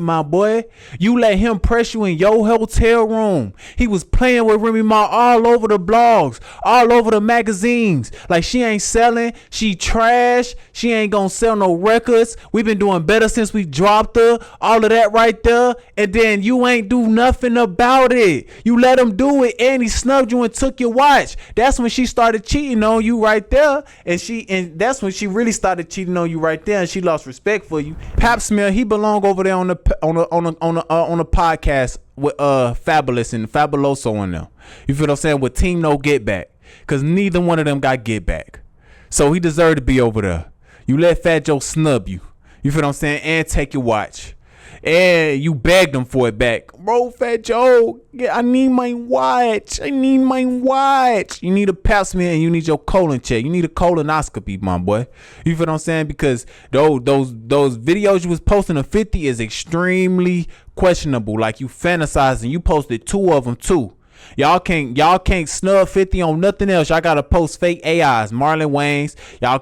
My boy. You let him press you in your hotel room. He was playing with Remy Ma all over the blogs, all over the magazines. Like she ain't selling, she trash, she ain't gonna sell no records. We've been doing better since we dropped her. All of that right there. And then you ain't do nothing about it. You let him do it and he snuck snubbed you and took your watch. That's when she started cheating on you right there, and that's when she really started cheating on you right there, and she lost respect for you. Pap Smear, he belong over there on the podcast with Fabulous and Fabuloso on them. You feel what I'm saying? With Team No Get Back, cause neither one of them got get back, so he deserved to be over there. You let Fat Joe snub you. You feel what I'm saying? And take your watch. And you begged him for it back. Bro, Fat Joe, I need my watch. I need my watch. You need a pap smear and you need your colon check. You need a colonoscopy, my boy. You feel what I'm saying? Because those videos you was posting of 50 is extremely questionable. Like you fantasizing. You posted 2 of them too. Y'all can't snub 50 on nothing else. Y'all gotta post fake AIs, Marlon Wayans. Y'all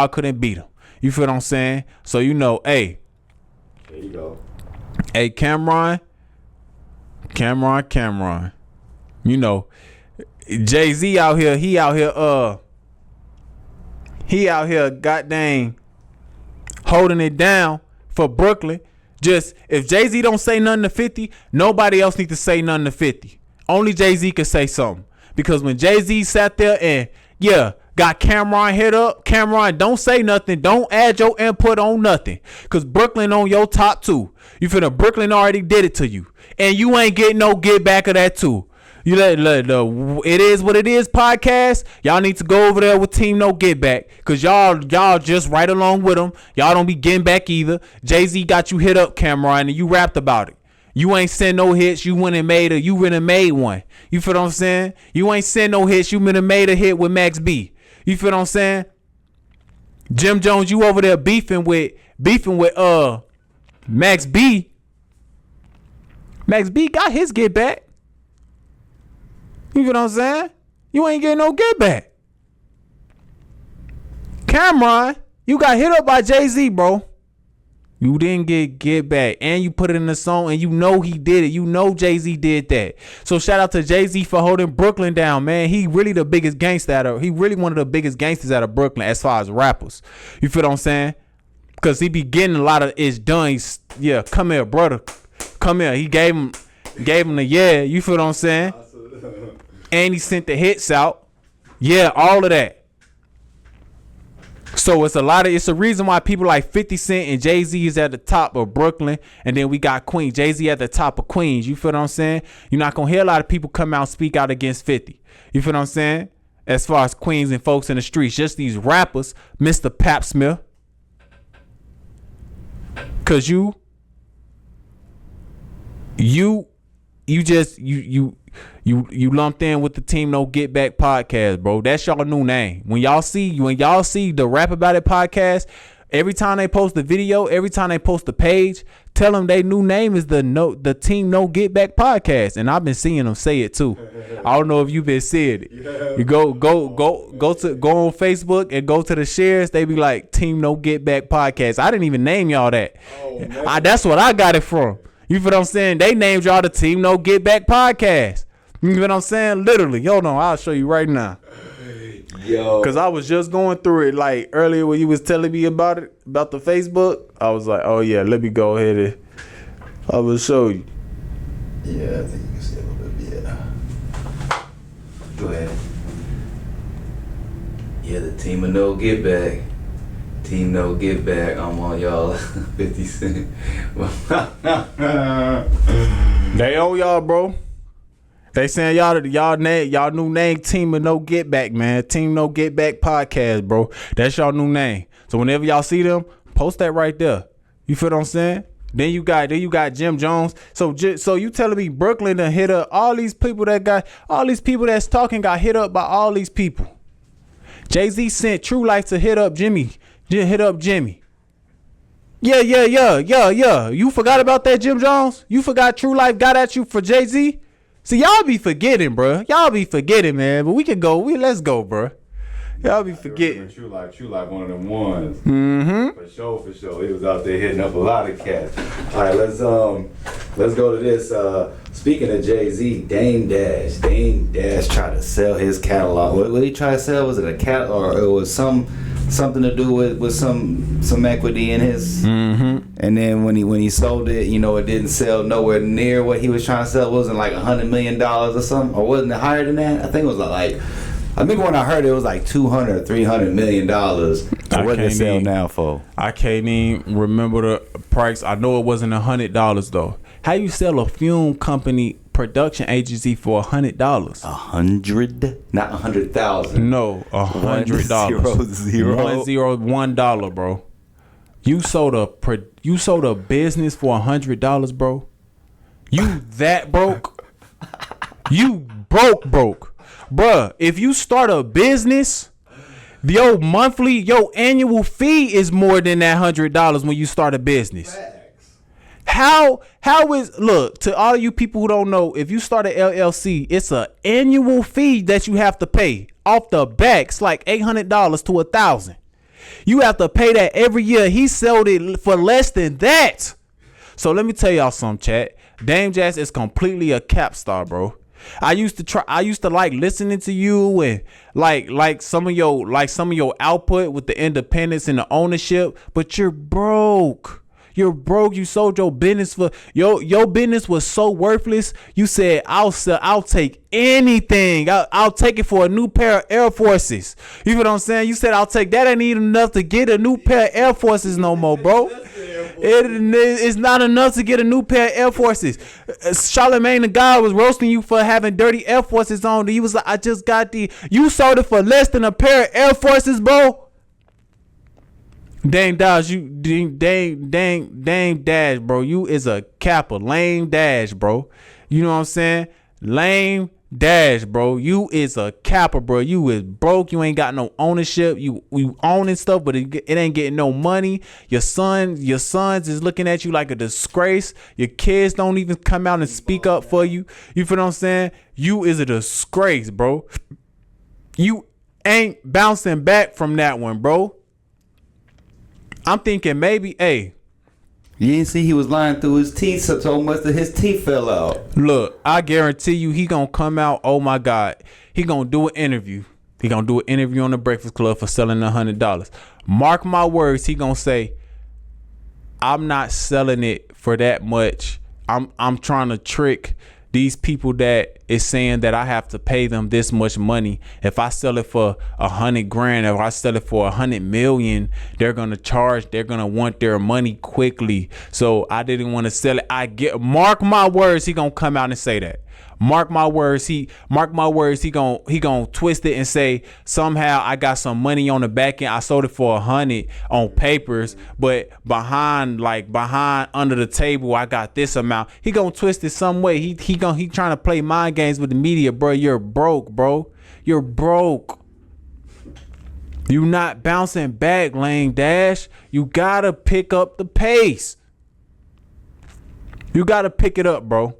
couldn't beat them. You feel what I'm saying? So you know, hey. There you go. Hey, Cameron. You know, Jay-Z out here, he out here, goddamn, holding it down for Brooklyn. Just, if Jay-Z don't say nothing to 50, nobody else need to say nothing to 50. Only Jay-Z can say something. Because when Jay-Z sat there and, got Cameron hit up, Cameron, don't say nothing. Don't add your input on nothing. Because Brooklyn on your top 2. You finna, Brooklyn already did it to you. And you ain't getting no get back of that too. You let the It Is What It Is podcast. Y'all need to go over there with Team No Get Back. Because y'all just right along with them. Y'all don't be getting back either. Jay-Z got you hit up, Cameron, and you rapped about it. You ain't send no hits. You went and made one. You feel what I'm saying? You ain't send no hits. You went and made a hit with Max B. You feel what I'm saying? Jim Jones, you over there beefing with Max B. Max B got his get back. You feel what I'm saying? You ain't getting no get back. Cameron, you got hit up by Jay-Z, bro. You didn't get back, and you put it in the song, and you know he did it. You know Jay-Z did that. So shout out to Jay-Z for holding Brooklyn down, man. He really the biggest gangster he really one of the biggest gangsters out of Brooklyn as far as rappers. You feel what I'm saying? Cause he be getting a lot of it's done. Come here, brother. Come here. He gave him the You feel what I'm saying? And he sent the hits out. Yeah, all of that. So it's a reason why people like 50 Cent and Jay-Z is at the top of Brooklyn, and then we got Queens. Jay-Z at the top of Queens. You feel what I'm saying? You're not gonna hear a lot of people come out and speak out against 50. You feel what I'm saying? As far as Queens and folks in the streets, just these rappers, Mr. Pap Smear. Cause you lumped in with the Team No Get Back podcast, bro. That's y'all new name. When y'all see the Rap About It podcast, every time they post the video, every time they post the page, tell them their new name is the Team No Get Back podcast. And I've been seeing them say it too. I don't know if you've been seeing it. You go on Facebook and go to the shares. They be like Team No Get Back podcast. I didn't even name y'all that. That's what I got it from. You feel what I'm saying? They named y'all the Team No Get Back podcast. You know what I'm saying? Literally. Hold on, I'll show you right now. Yo. Cause I was just going through it like earlier when you was telling me about it, about the Facebook. I was like, oh yeah, let me go ahead and I will show you. Yeah, I think you can see a little bit. Yeah. Go ahead. Yeah, the Team of No Get Back. Team No Get Back. I'm on y'all 50 Cent. They owe y'all, bro. They saying y'all new name Team of No Get Back, man. Team No Get Back podcast, bro. That's y'all new name. So whenever y'all see them, post that right there. You feel what I'm saying? Then you got Jim Jones. So you telling me Brooklyn done hit up all these people that's talking got hit up by all these people. Jay-Z sent True Life to hit up Jimmy. Yeah. You forgot about that, Jim Jones? You forgot True Life got at you for Jay-Z? See, y'all be forgetting, bro. Y'all be forgetting, man. But we can go. Let's go, bro. Y'all be forgetting. True Life, one of them ones. Mm-hmm. For sure. He was out there hitting up a lot of cats. All right, let's go to this. Speaking of Jay-Z, Dame Dash tried to sell his catalog. What did he try to sell? Was it a catalog or it was some something to do with some equity in his. And then when he sold it, you know, it didn't sell nowhere near what he was trying to sell. It wasn't like $100 million or something, or wasn't it higher than that? I think it was like. I think when I heard it was like $200 or $300 million. What did it sell now for? I can't even remember the price. I know it wasn't $100 though. How you sell a film company production agency for $100? $100, not 100,000. No, $100. $101, bro. You sold a business for $100, bro. You that broke? You broke. Bruh, if you start a business, your annual fee is more than that $100 when you start a business. How is, look, to all you people who don't know, if you start an LLC, it's an annual fee that you have to pay off the back. It's like $800 to $1,000. You have to pay that every year. He sold it for less than that. So let me tell y'all something, chat. Dame Jazz is completely a cap star, bro. I used to like listening to you and like some of your output with the independence and the ownership, but you're broke. You sold your business for your business was so worthless. You said I'll take anything. I'll take it for a new pair of Air Forces. You know what I'm saying? You said I'll take that. Ain't even enough to get a new pair of Air Forces no more, bro. It's not enough to get a new pair of Air Forces. Charlamagne the God was roasting you for having dirty Air Forces on. He was like, I just got you sold it for less than a pair of Air Forces, bro. Dame Dash, Dame Dash, bro. You is a capper. Lame Dash, bro. You know what I'm saying? Lame Dash, bro. You is a capper, bro. You is broke. You ain't got no ownership. You owning stuff, but it ain't getting no money. Your sons is looking at you like a disgrace. Your kids don't even come out and speak up for you. You feel what I'm saying? You is a disgrace, bro. You ain't bouncing back from that one, bro. I'm thinking maybe, hey. You didn't see he was lying through his teeth so much that his teeth fell out. Look, I guarantee you he gonna come out, oh my God. He gonna do an interview. He gonna do an interview on the Breakfast Club for selling $100. Mark my words, he gonna say, I'm not selling it for that much. I'm trying to trick these people that is saying that I have to pay them this much money. If I sell it for $100,000, if I sell it for $100 million, they're gonna want their money quickly. So I didn't want to sell it. Mark my words, he gonna come out and say that. Mark my words, he gonna twist it and say somehow I got some money on the back end. I sold it for 100 on papers, but behind under the table I got this amount. He gonna twist it some way. He trying to play mind games with the media, bro. You're broke, bro. You're broke. You not bouncing back, Lane Dash. You gotta pick up the pace. You gotta pick it up, bro.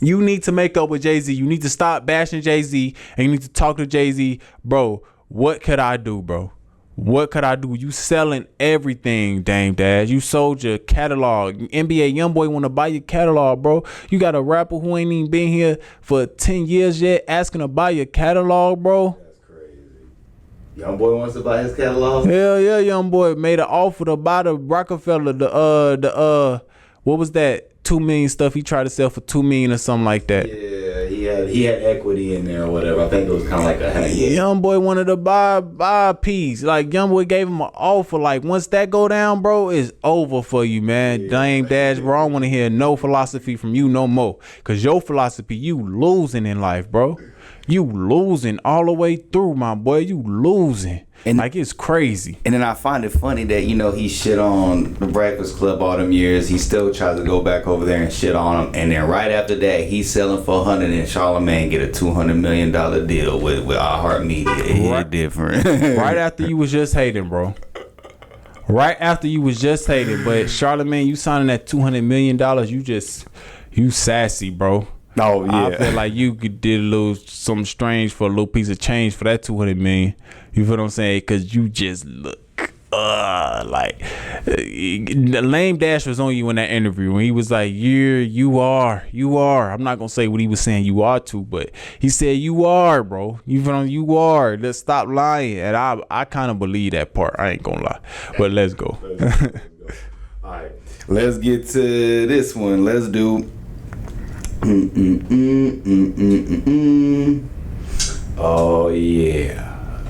You need to make up with Jay-Z. You need to stop bashing Jay-Z and you need to talk to Jay-Z. Bro, what could I do, bro? What could I do? You selling everything, Dame Dash. You sold your catalog. NBA Youngboy want to buy your catalog, bro. You got a rapper who ain't even been here for 10 years yet asking to buy your catalog, bro. That's crazy. Youngboy wants to buy his catalog? Hell yeah, Youngboy made an offer to buy the Rockefeller, what was that? 2 million stuff he tried to sell for 2 million or something like that. Yeah, he had equity in there or whatever. I think it was kind of like a Youngboy wanted to buy a piece. Like Youngboy gave him an offer. Like once that go down, bro, it's over for you, man. Dame Dash, bro. I don't want to hear no philosophy from you no more. Cause your philosophy, you losing in life, bro. You losing all the way through, my boy. You losing. And like it's crazy. And then I find it funny that, you know, he shit on the Breakfast Club all them years. He still tries to go back over there and shit on him. And then right after that, he's selling for 100 and Charlamagne get a $200 million deal with iHeartMedia. Right, different. Right after you was just hating, bro. Right after you was just hating. But Charlamagne, you signing that $200 million, you sassy, bro. Oh yeah, I feel like you did lose something strange for a little piece of change for that $200 million. You feel what I'm saying? Cause you just look Lame Dash was on you in that interview when he was like, you are. I'm not gonna say what he was saying you are to, but he said you are, bro. You are. Let's stop lying. And I kind of believe that part. I ain't gonna lie. But let's go. All right, let's get to this one. Let's do. Oh yeah,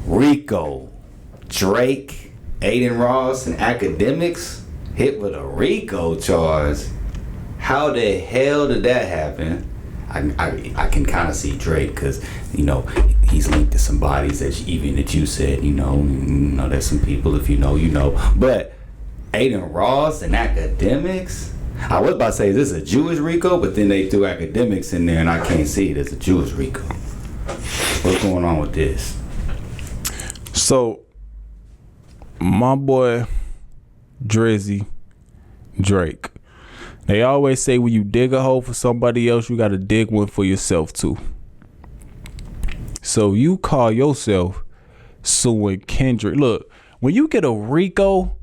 Rico, Drake, Aiden Ross, and Academics hit with a Rico charge. How the hell did that happen? I can kind of see Drake because he's linked to some bodies that you said there's some people, if you know, but Aiden Ross and Academics. I was about to say, is this a Jewish Rico? But then they threw Academics in there and I can't see it as a Jewish Rico. What's going on with this? So, my boy Drizzy Drake, they always say when you dig a hole for somebody else, you got to dig one for yourself too. So you call yourself suing Kendrick. Look, when you get a Rico,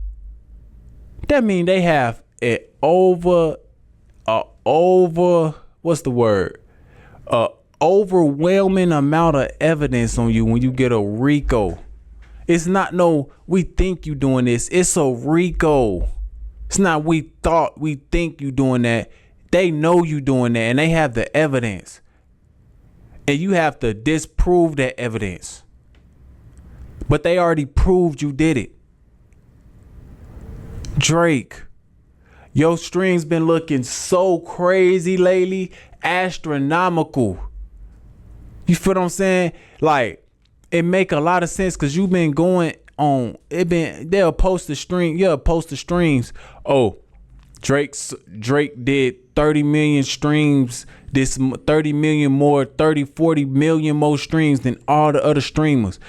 that mean they have it overwhelming amount of evidence on you when you get a Rico. It's not we think you doing this. It's a Rico. It's not we think you doing that. They know you doing that and they have the evidence. And you have to disprove that evidence. But they already proved you did it. Drake, your streams been looking so crazy lately, astronomical. You feel what I'm saying? Like, it make a lot of sense because you've been going on. They'll post the stream. Yeah, post the streams. Oh, Drake did 30 million streams. This 30 million more, 30, 40 million more streams than all the other streamers,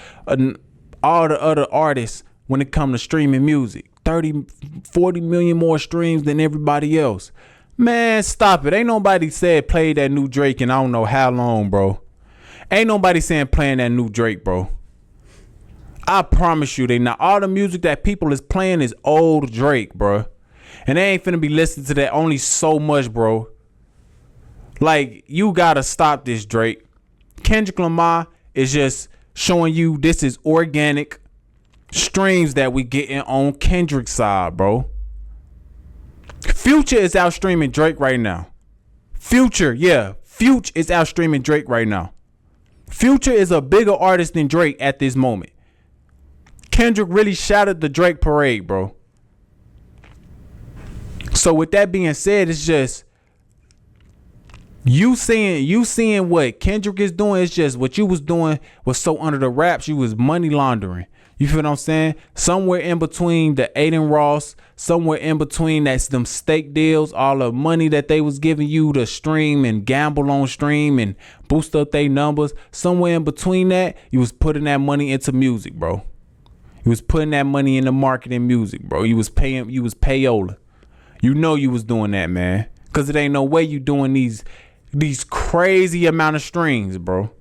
all the other artists when it comes to streaming music. 30, 40 million more streams than everybody else. Man, stop it. Ain't nobody said play that new Drake in I don't know how long, bro. Ain't nobody saying playing that new Drake, bro. I promise you, they not. All the music that people is playing is old Drake, bro. And they ain't finna be listening to that only so much, bro. Like, you gotta stop this, Drake. Kendrick Lamar is just showing you this is organic streams that we getting on Kendrick's side, bro. Future is out streaming Drake right now. Future is out streaming Drake right now. Future is a bigger artist than Drake at this moment. Kendrick really shouted the Drake parade, bro. So with that being said, it's just you seeing what Kendrick is doing. It's just what you was doing was so under the wraps. You was money laundering. You feel what I'm saying? Somewhere in between the Aiden Ross, somewhere in between that's them steak deals, all the money that they was giving you to stream and gamble on stream and boost up their numbers. Somewhere in between that, you was putting that money into music, bro. You was putting that money into marketing music, bro. You was payola. You know you was doing that, man. Cause it ain't no way you doing these crazy amount of streams, bro.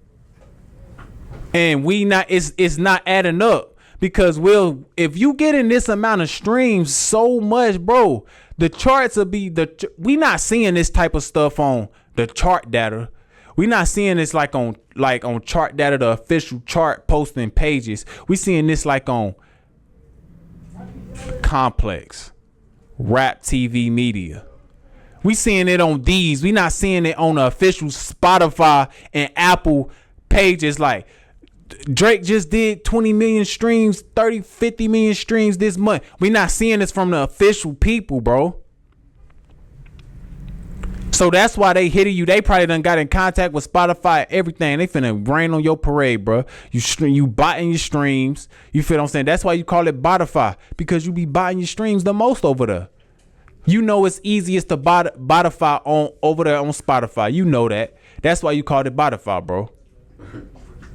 And it's not adding up. Because if you get in this amount of streams so much, bro, the charts will be we not seeing this type of stuff on the chart data. We not seeing this like on chart data, the official chart posting pages. We seeing this like on Complex, Rap TV Media. We seeing it on these. We not seeing it on the official Spotify and Apple pages like Drake just did 20 million streams, 30, 50 million streams this month. We not seeing this from the official people, bro. So that's why they hitting you. They probably done got in contact with Spotify, everything. They finna rain on your parade, bro. You botting your streams. You feel what I'm saying? That's why you call it Botify, because you be botting your streams the most over there. You know it's easiest to Botify over there on Spotify. You know that. That's why you called it Botify, bro.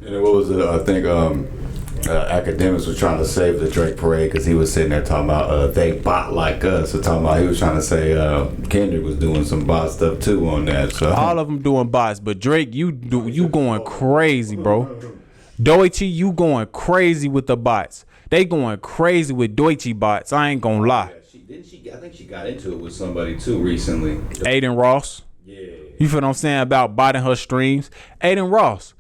And what was it? I think Academics was trying to save the Drake parade because he was sitting there talking about they bot like us. So he was trying to say Kendrick was doing some bot stuff too on that. So all of them doing bots, but Drake, you going crazy, bro. Doichi, you going crazy with the bots. They going crazy with Deutsche bots. I ain't gonna lie. I think she got into it with somebody too recently. Aiden Ross. Yeah. You feel what I'm saying about botting her streams? Aiden Ross.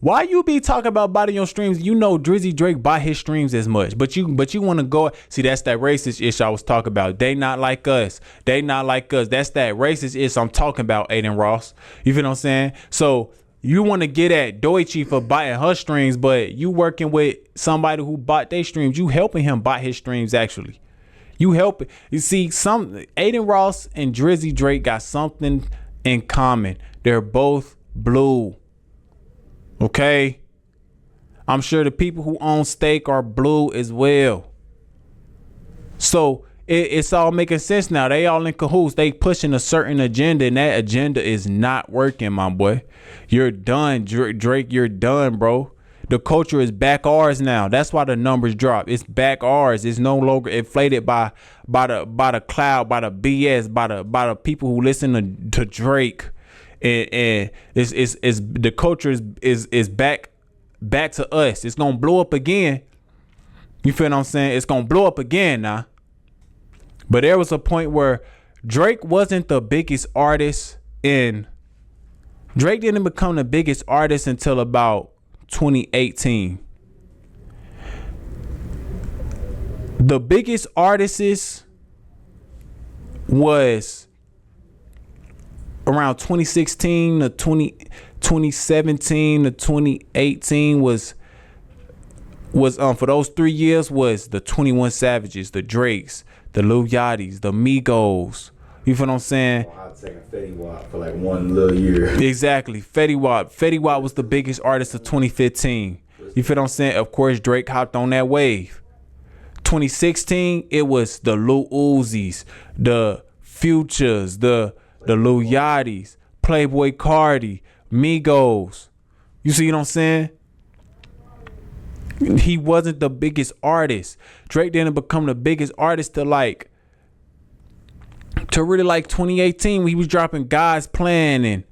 Why you be talking about botting your streams? You know Drizzy Drake bought his streams as much. But you want to go. See, that's that racist issue I was talking about. They not like us. They not like us. That's that racist issue I'm talking about, Aiden Ross. You feel what I'm saying? So you want to get at Deutsche for buying her streams, but you working with somebody who bought their streams. You helping him buy his streams, actually. You help. You see, Aiden Ross and Drizzy Drake got something in common. They're both blue. Okay? I'm sure the people who own Stake are blue as well. So it's all making sense now. They all in cahoots. They pushing a certain agenda, and that agenda is not working, my boy. You're done, Drake. You're done, bro. The culture is back ours now. That's why the numbers drop. It's back ours. It's no longer inflated by the cloud, by the BS, by the people who listen to Drake. And it's the culture is back to us. It's gonna blow up again. You feel what I'm saying? It's gonna blow up again now. But there was a point where Drake wasn't the biggest artist Drake didn't become the biggest artist until about 2018. The biggest artists was around 2016 to 2017 to 2018 was for those 3 years was the 21 Savages, the Drakes, the Lil Yachty's, the Migos. You feel what I'm saying? I was taking Fetty Wap for like 1 little year. Exactly. Fetty Wap was the biggest artist of 2015. You feel what I'm saying? Of course, Drake hopped on that wave. 2016, it was the Lil Uzis, the Futures, the Lil Yachty's, Playboy Cardi, Migos. You see what I'm saying? He wasn't the biggest artist. Drake didn't become the biggest artist to really 2018 when he was dropping God's Plan and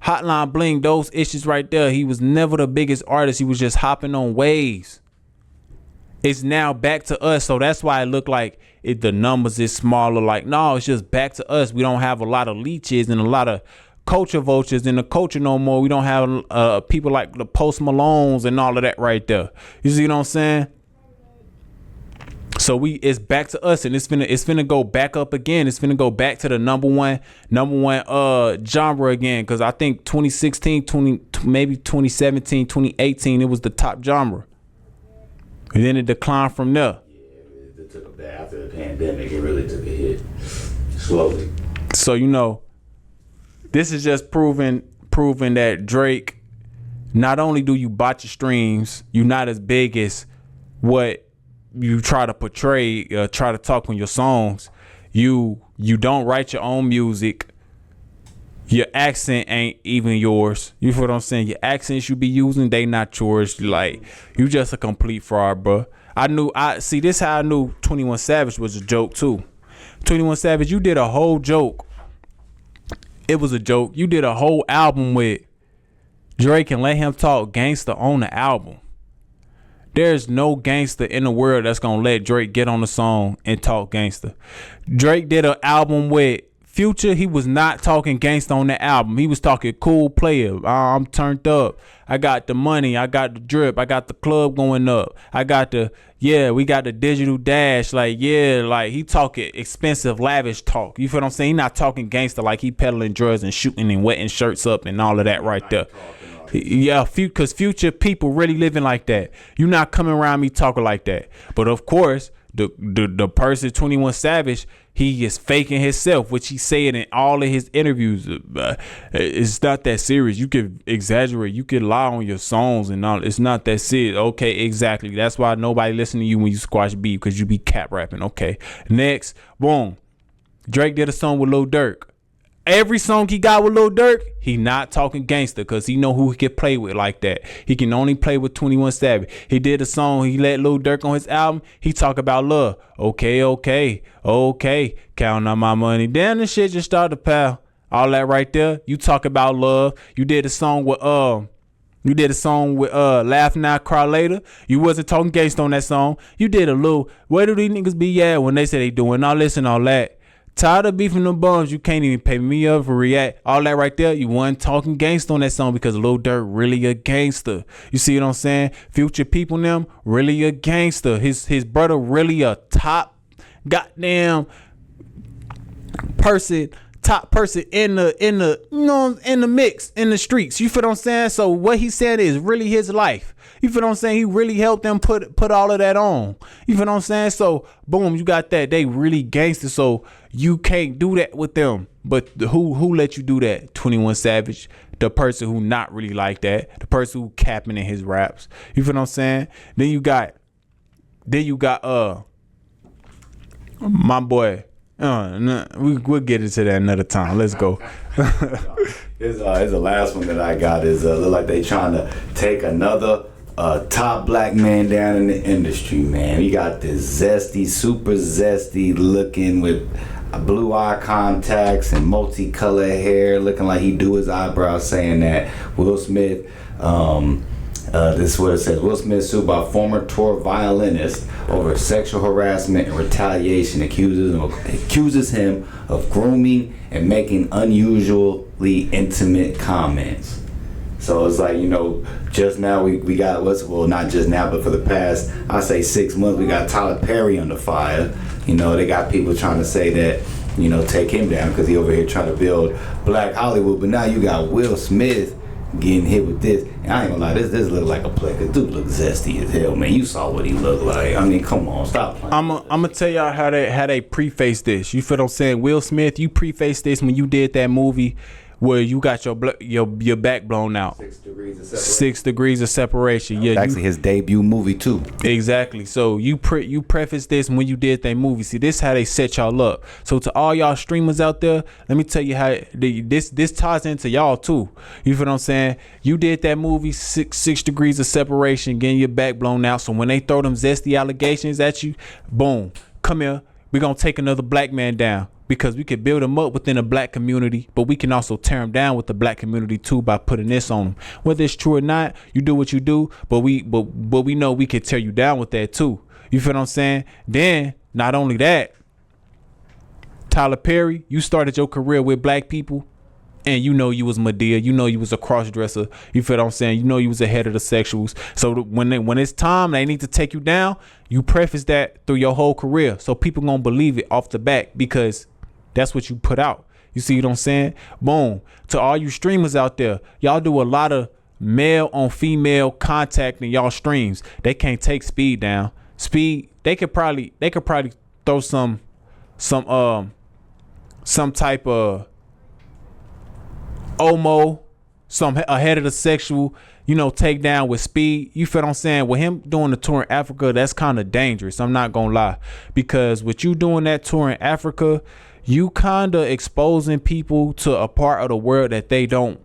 Hotline Bling, those issues right there. He was never the biggest artist. He was just hopping on waves. It's now back to us, so that's why it looked like the numbers is smaller. Like, no, it's just back to us. We don't have a lot of leeches and a lot of culture vultures in the culture no more. We don't have people like the Post Malones and all of that right there. You see what I'm saying? So it's back to us, and it's finna go back up again. It's finna go back to the number one genre again, because I think 2016, maybe 2017, 2018, it was the top genre. And then it declined from there. Yeah, it took a bad after the pandemic. It really took a hit slowly. So this is just proving that Drake, not only do you botch your streams, you're not as big as what you try to portray, try to talk on your songs. You don't write your own music. Your accent ain't even yours. You feel what I'm saying? Your accents you be using, they not yours. Like, you just a complete fraud, bro. See, this how I knew 21 Savage was a joke too. 21 Savage, you did a whole joke. It was a joke. You did a whole album with Drake and let him talk gangster on the album. There's no gangster in the world that's gonna let Drake get on the song and talk gangster. Drake did an album with Future. He was not talking gangster on the album. He was talking cool player. I'm turned up. I got the money. I got the drip. I got the club going up. We got the digital dash. He talking expensive, lavish talk. You feel what I'm saying? He not talking gangster like he peddling drugs and shooting and wetting shirts up and all of that right there. Yeah, because Future people really living like that. You not coming around me talking like that. But of course, the person 21 Savage, he is faking himself, which he said in all of his interviews. It's not that serious. You could exaggerate. You could lie on your songs and all. It's not that serious. Okay, exactly. That's why nobody listen to you when you squash beef, because you be cap rapping. Okay. Next, boom. Drake did a song with Lil Durk. Every song he got with Lil Durk, he not talking gangster, because he know who he can play with like that. He can only play with 21 Savage. He did a song, he let Lil Durk on his album. He talk about love. Okay. Counting on my money. Damn, this shit just started to pal. All that right there. You talk about love. You did a song with You did a song with Laugh Now, Cry Later. You wasn't talking gangsta on that song. You did a little, where do these niggas be at when they say they doing all this and all that? Tired of beefing them bums, you can't even pay me up for react. All that right there, you wasn't talking gangsta on that song because Lil Durk really a gangster. You see what I'm saying? Future people them really a gangster. His brother really a top goddamn person. Top person in the you know, in the mix, in the streets. You feel what I'm saying? So what he said is really his life. You feel what I'm saying? He really helped them put all of that on. You feel what I'm saying? So boom, you got that. They really gangster. So you can't do that with them. But who let you do that? 21 Savage, the person who not really like that, the person who capping in his raps. You feel what I'm saying? Then you got my boy. We'll get into that another time. Let's go. Here's the last one that I got. Is look like they trying to take another top black man down in the industry, man. We got this zesty, super zesty looking with blue eye contacts and multicolored hair, looking like he do his eyebrows, saying that Will Smith this is what it says. Will Smith sued by former tour violinist over sexual harassment and retaliation, accuses him of grooming and making unusually intimate comments. So it's like, you know, just now we got not just now, but for the past, I say 6 months, we got Tyler Perry under fire. You know, they got people trying to say that, you know, take him down because he over here trying to build Black Hollywood. But now you got Will Smith getting hit with this. And I ain't gonna lie, this look like a play. Cause dude look zesty as hell, man. You saw what he looked like. I mean, come on, stop playing. I'm gonna tell y'all how they preface this. You feel what I'm saying? Will Smith, you preface this when you did that movie where you got your back blown out. 6 degrees of separation. 6 degrees of separation. Yeah, actually his debut movie too. Exactly. So you preface this when you did that movie. See, this how they set y'all up. So to all y'all streamers out there, let me tell you how this ties into y'all too. You feel what I'm saying? You did that movie, 6 degrees of separation, getting your back blown out. So when they throw them zesty allegations at you, boom, come here. We're gonna take another black man down. Because we could build them up within a black community, but we can also tear them down with the black community too by putting this on them. Whether it's true or not, you do what you do, but we know we can tear you down with that too. You feel what I'm saying? Then, not only that, Tyler Perry, you started your career with black people, and you know you was Madea, you know you was a cross-dresser, you feel what I'm saying? You know you was ahead of the sexuals. So when it's time they need to take you down, you preface that through your whole career. So people gonna believe it off the back because that's what you put out. You see what I'm saying? Boom. To all you streamers out there, y'all do a lot of male on female contact in y'all streams. They can't take Speed down. Speed, they could probably throw some type of Omo, some ahead of the sexual, you know, take down with Speed. You feel what I'm saying? With him doing the tour in Africa, that's kind of dangerous. I'm not gonna lie, because with you doing that tour in Africa, you kind of exposing people to a part of the world that they don't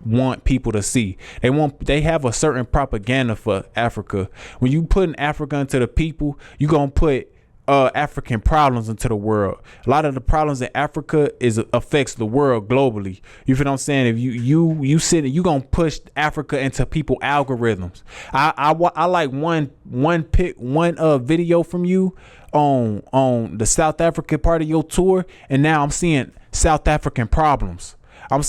want people to see. They have a certain propaganda for Africa. When you putting Africa into the people, you gonna put African problems into the world. A lot of the problems in Africa affects the world globally. You feel what I'm saying? If you gonna push Africa into people algorithms. I like one video from you on the South African part of your tour, and now I'm seeing South African problems. I'm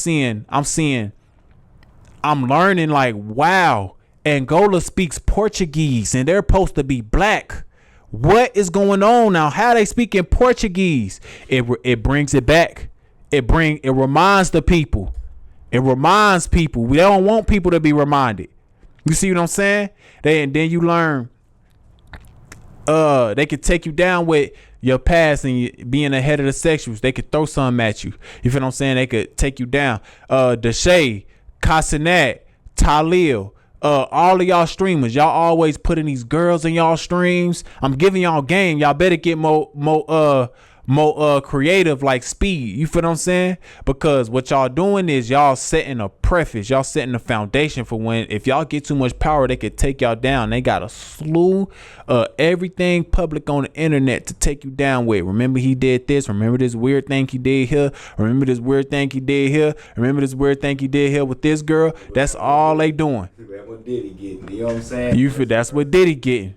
learning like, wow, Angola speaks Portuguese and they're supposed to be black. What is going on now? How they speak in Portuguese? It brings it back. It reminds the people. It reminds people. We don't want people to be reminded. You see what I'm saying? Then you learn. They could take you down with your past and being ahead of the sexuals. They could throw something at you. You feel what I'm saying? They could take you down. Deshae, Casanat, Talil. All of y'all streamers, y'all always putting these girls in y'all streams. I'm giving y'all game. Y'all better get more more creative like Speed. You feel what I'm saying? Because what y'all doing is y'all setting a preface, y'all setting a foundation for when if y'all get too much power, they could take y'all down. They got a slew of everything public on the internet to take you down with. Remember he did this. Remember this weird thing he did here. Remember this weird thing he did here. Remember this weird thing he did here with this girl. That's all they doing. That's what Diddy getting. You know what I'm saying? You feel that's what Diddy getting.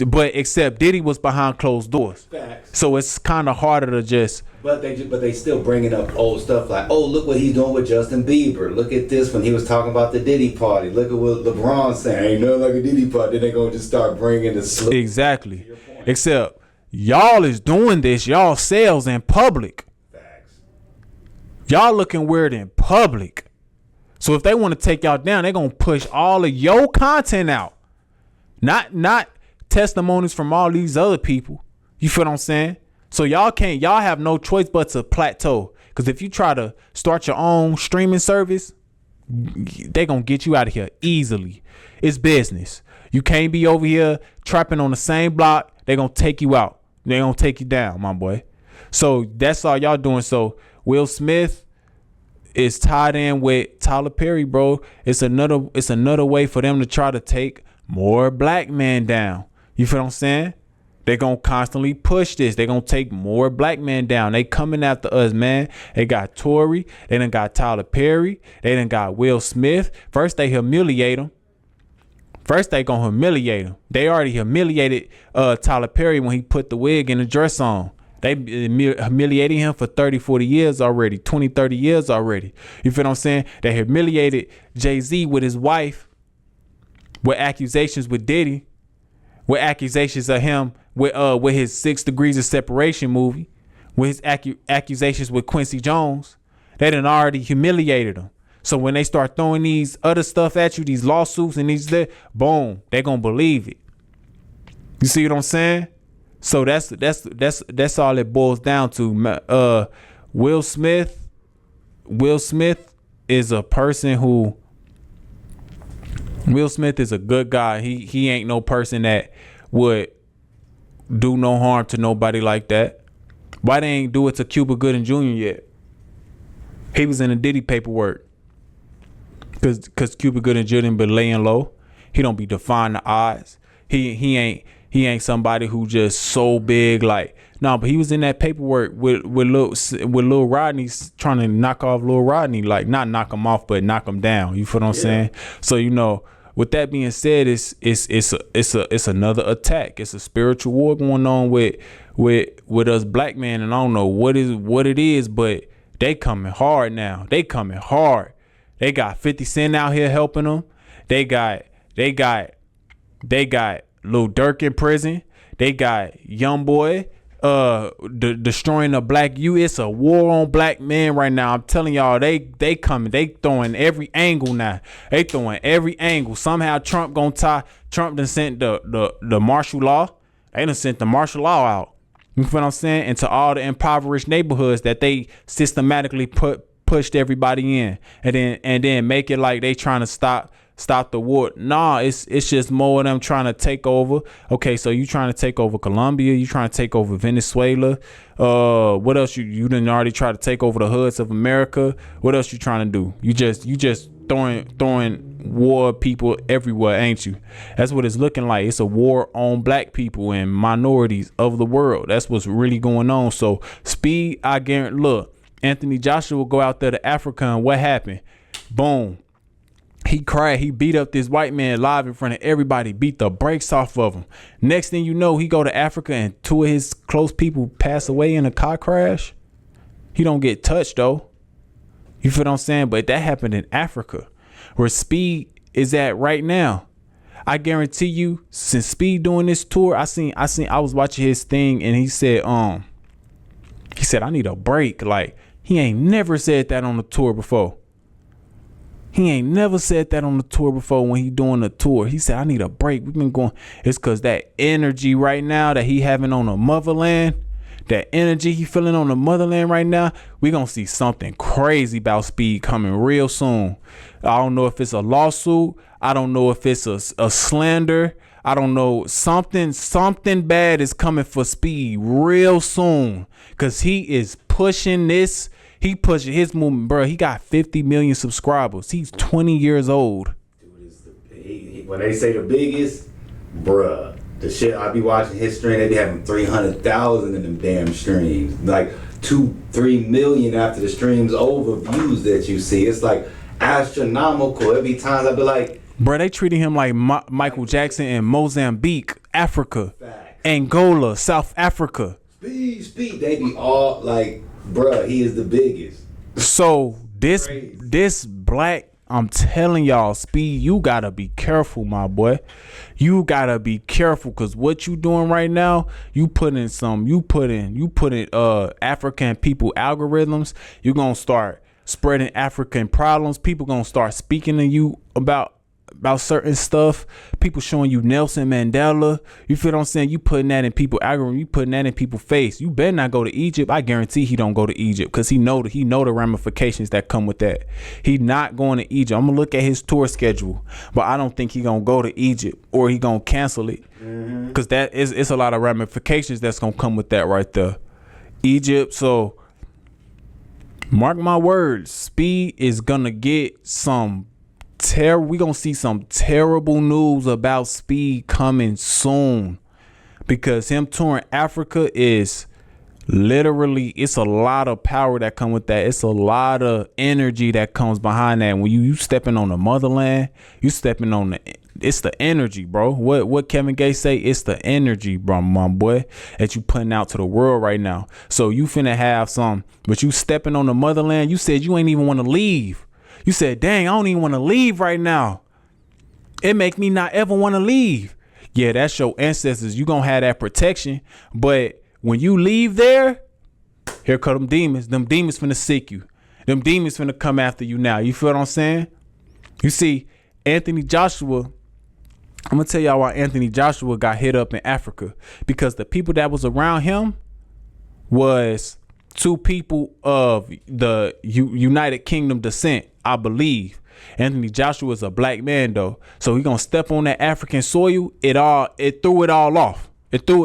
But except Diddy was behind closed doors. Facts. So it's kind of harder to just. But they still bringing up old stuff like, oh, look what he's doing with Justin Bieber. Look at this when he was talking about the Diddy party. Look at what LeBron saying. Ain't nothing like a Diddy party. Then they gonna just start bringing the slip. Exactly. Except y'all is doing this y'all selves in public. Facts. Y'all looking weird in public. So if they want to take y'all down, they gonna push all of your content out. Not testimonies from all these other people. You feel what I'm saying? So y'all have no choice but to plateau. Because if you try to start your own streaming service, they gonna get you out of here easily. It's business. You can't be over here trapping on the same block. They gonna take you out. They gonna take you down, my boy. So that's all y'all doing. So Will Smith is tied in with Tyler Perry, bro. It's another way for them to try to take more black men down. You feel what I'm saying? They gonna constantly push this. They gonna take more black men down. They coming after us, man. They got Tory. They done got Tyler Perry. They done got Will Smith. First they humiliate him. First they gonna humiliate him. They already humiliated Tyler Perry when he put the wig and the dress on. They humiliated him for 30, 40 years already. 20, 30 years already. You feel what I'm saying? They humiliated Jay-Z with his wife. With accusations with Diddy. With accusations of him with his 6 Degrees of Separation movie, with his accusations with Quincy Jones. They done already humiliated him. So when they start throwing these other stuff at you, these lawsuits and these, boom, they gonna believe it. You see what I'm saying? So that's all it boils down to. Will Smith is a person who. Will Smith is a good guy. He ain't no person that would do no harm to nobody like that. Why they ain't do it to Cuba Gooding Jr. yet? He was in the Diddy paperwork. Cause Cuba Gooding Jr. been laying low. He don't be defying the odds. He ain't somebody who just so big like no, but he was in that paperwork with Lil Rodney, trying to knock off Lil Rodney, like not knock him off, but knock him down. You feel what I'm saying? So with that being said, it's another attack. It's a spiritual war going on with us black men, and I don't know what it is, but they coming hard now. They coming hard. They got 50 Cent out here helping them. They got Lil Durk in prison. They got Youngboy destroying the black youth. It's a war on black men right now. I'm telling y'all, they coming. They throwing every angle now. They throwing every angle. Somehow Trump done sent the martial law. They done sent the martial law out. You feel what I'm saying? Into all the impoverished neighborhoods that they systematically pushed everybody in, and then make it like they trying to stop the war. Nah, it's just more of them trying to take over. Okay, so you trying to take over Colombia, you trying to take over Venezuela. What else you done already tried to take over the hoods of America? What else you trying to do? You just throwing war people everywhere, ain't you? That's what it's looking like. It's a war on black people and minorities of the world. That's what's really going on. So Speed, I guarantee, look, Anthony Joshua go out there to Africa, and what happened? Boom. He cried. He beat up this white man live in front of everybody, beat the brakes off of him. Next thing you know, he go to Africa and 2 of his close people pass away in a car crash. He don't get touched though. You feel what I'm saying? But that happened in Africa, where Speed is at right now. I guarantee you, since Speed doing this tour, I was watching his thing, and he said I need a break. Like, he ain't never said that on the tour before. He ain't never said that on the tour before when he doing the tour. He said, I need a break. We've been going. It's because that energy right now that he having on the motherland, that energy he feeling on the motherland right now, we going to see something crazy about Speed coming real soon. I don't know if it's a lawsuit. I don't know if it's a slander. I don't know, something bad is coming for Speed real soon, cause he is pushing this. He pushing his movement, bro. He got 50 million subscribers. He's 20 years old. Dude, when they say the biggest, bruh, the shit I be watching his stream, they be having 300,000 in them damn streams. Like 2-3 million after the stream's over views that you see. It's like astronomical. Every time I be like, bro, they treating him like Michael Jackson in Mozambique, Africa, facts. Angola, South Africa. Speed. They be all like, bruh, he is the biggest. So Crazy. this black, I'm telling y'all, Speed, you gotta be careful, my boy. You gotta be careful, cause what you doing right now, you put in African people algorithms. You gonna start spreading African problems. People gonna start speaking to you about certain stuff. People showing you Nelson Mandela. You feel what I'm saying? You putting that in people algorithm. You putting that in people's face. You better not go to Egypt. I guarantee he don't go to Egypt, because he know the ramifications that come with that. He not going to Egypt. I'm gonna look at his tour schedule, but I don't think he gonna go to Egypt, or he gonna cancel it, because it's a lot of ramifications that's gonna come with that right there. Egypt. So mark my words, Speed is gonna get some we gonna see some terrible news about Speed coming soon, because him touring Africa is literally, it's a lot of power that come with that. It's a lot of energy that comes behind that. When you stepping on the motherland, you stepping on it's the energy, bro. What Kevin Gates say? It's the energy, bro, my boy, that you putting out to the world right now. So you finna have some, but you stepping on the motherland. You said you ain't even want to leave. You said, dang, I don't even want to leave right now. It make me not ever want to leave. Yeah, that's your ancestors. You gonna have that protection. But when you leave there, here come them demons. Them demons finna seek you. Them demons finna come after you now. You feel what I'm saying? You see, Anthony Joshua, I'm gonna tell y'all why Anthony Joshua got hit up in Africa. Because the people that was around him was two people of the United Kingdom descent, I believe. Anthony Joshua is a black man though, so he gonna step on that African soil. It threw it all off. It threw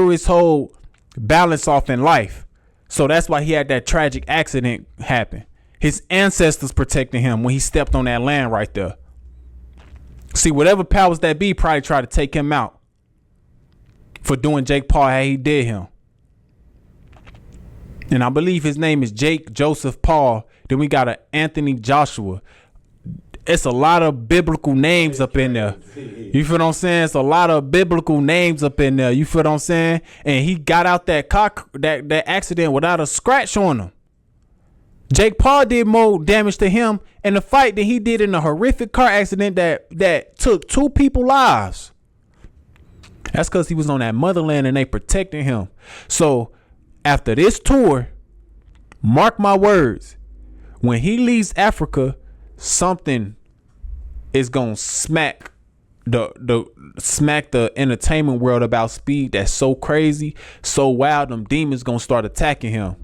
his whole balance off in life. So that's why he had that tragic accident happen. His ancestors protecting him when he stepped on that land right there. See, whatever powers that be probably tried to take him out for doing Jake Paul how he did him. And I believe his name is Jake Joseph Paul. Then we got an Anthony Joshua. It's a lot of biblical names up in there. You feel what I'm saying? It's a lot of biblical names up in there. You feel what I'm saying? And he got out that accident without a scratch on him. Jake Paul did more damage to him in the fight than he did in a horrific car accident that took 2 people's lives. That's because he was on that motherland and they protecting him. So after this tour, mark my words, when he leaves Africa, something is gonna smack the entertainment world about Speed. That's so crazy, so wild. Them demons gonna start attacking him,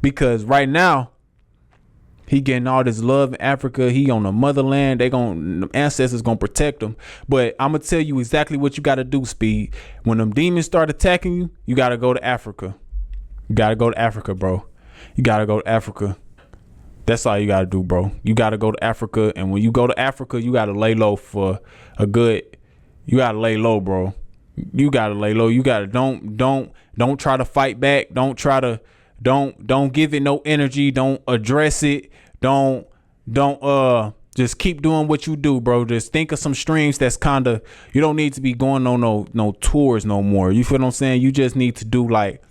because right now he getting all this love in Africa. He on the motherland. The ancestors gonna protect him. But I'm gonna tell you exactly what you gotta do, Speed. When them demons start attacking you, you gotta go to Africa. You gotta go to Africa, bro. You gotta go to Africa. That's all you gotta do, bro. You gotta go to Africa, and when you go to Africa, you gotta lay low for a good. You gotta lay low, bro. You gotta lay low. You gotta don't try to fight back. Don't give it no energy. Don't address it. Don't just keep doing what you do, bro. Just think of some streams that's kinda. You don't need to be going on no tours no more. You feel what I'm saying? You just need to do like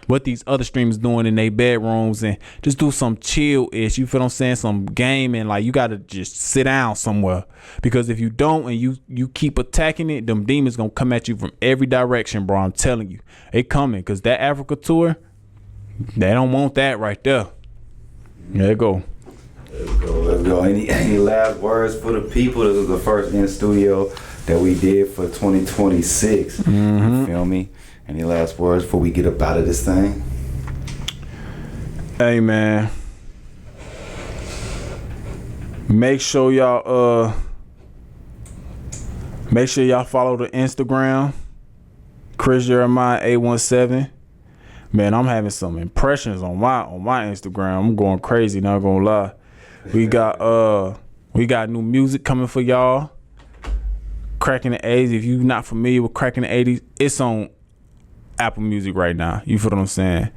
what these other streamers doing in their bedrooms, and just do some chill-ish, you feel what I'm saying, some gaming. Like, you gotta just sit down somewhere, because if you don't and you keep attacking it, them demons gonna come at you from every direction, bro. I'm telling you, they coming, because that Africa tour, they don't want that right there. There you go. Let's go. Any last words for the people? This was the first in studio that we did for 2026. You feel me? Any last words before we get up out of this thing? Hey, man. Make sure y'all Make sure y'all follow the Instagram, Chris Jeremiah 817. Man, I'm having some impressions on my Instagram. I'm going crazy, not gonna lie. We got new music coming for y'all. Cracking the 80s. If you're not familiar with Cracking the 80s, it's on Apple Music right now. You feel what I'm saying?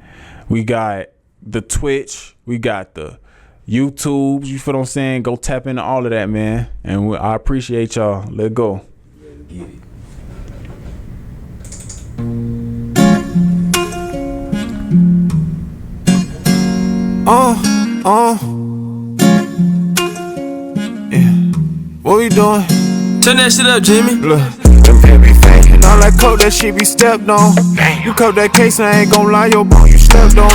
We got the Twitch, we got the YouTube. You feel what I'm saying? Go tap into all of that, man. And I appreciate y'all. Let's go. Get it. Yeah. What we doing? Turn that shit up, Jimmy. Look, them pimp be faking. All that coke, that shit be stepped on. You coke that case, and I ain't gon' lie, your bone, you stepped on.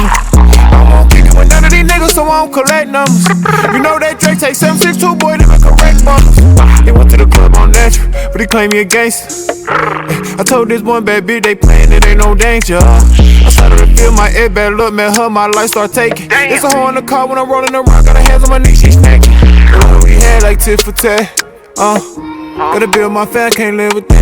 I won't kick it with none of these niggas, so I don't collect numbers. You know that Drake take 762, boy, them a correct bumpers. He went to the club on natural, but he claimed me a gangster. I told this one bad bitch they playin', it ain't no danger. I started to feel my head bad look, met her, my life start taking. It's a hoe in the car when I'm rolling around, got her hands on my knees, she snacking. We had like tit for tat, gotta build my fan, can't live with that,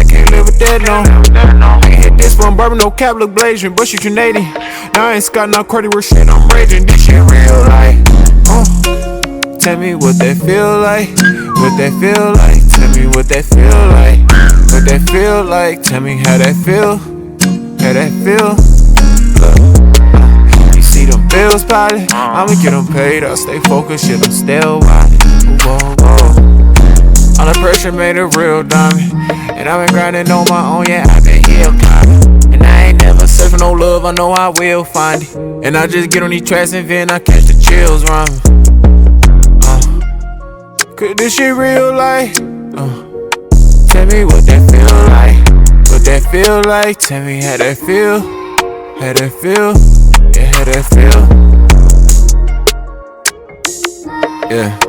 no. I can hit this one, bourbon, no cap, look blazing, but you Canadian. Now I ain't Scott, not Cardi, where shit, I'm raging, this shit real life. Tell me what that feel like, what that feel like, tell me what that feel like, what that feel like, tell me how that feel, how that feel. Look, you see them bills piling, I'ma get them paid, I'll stay focused, shit, I'm still wildin'. Whoa, whoa. All the pressure made a real diamond, and I've been grinding on my own, yeah, I've been hill climbing. And I ain't never searching no love, I know I will find it. And I just get on these tracks and then I catch the chills rhyming. Could this shit real life? Tell me what that feel like, what that feel like. Tell me how that feel, how that feel, yeah, how that feel. Yeah.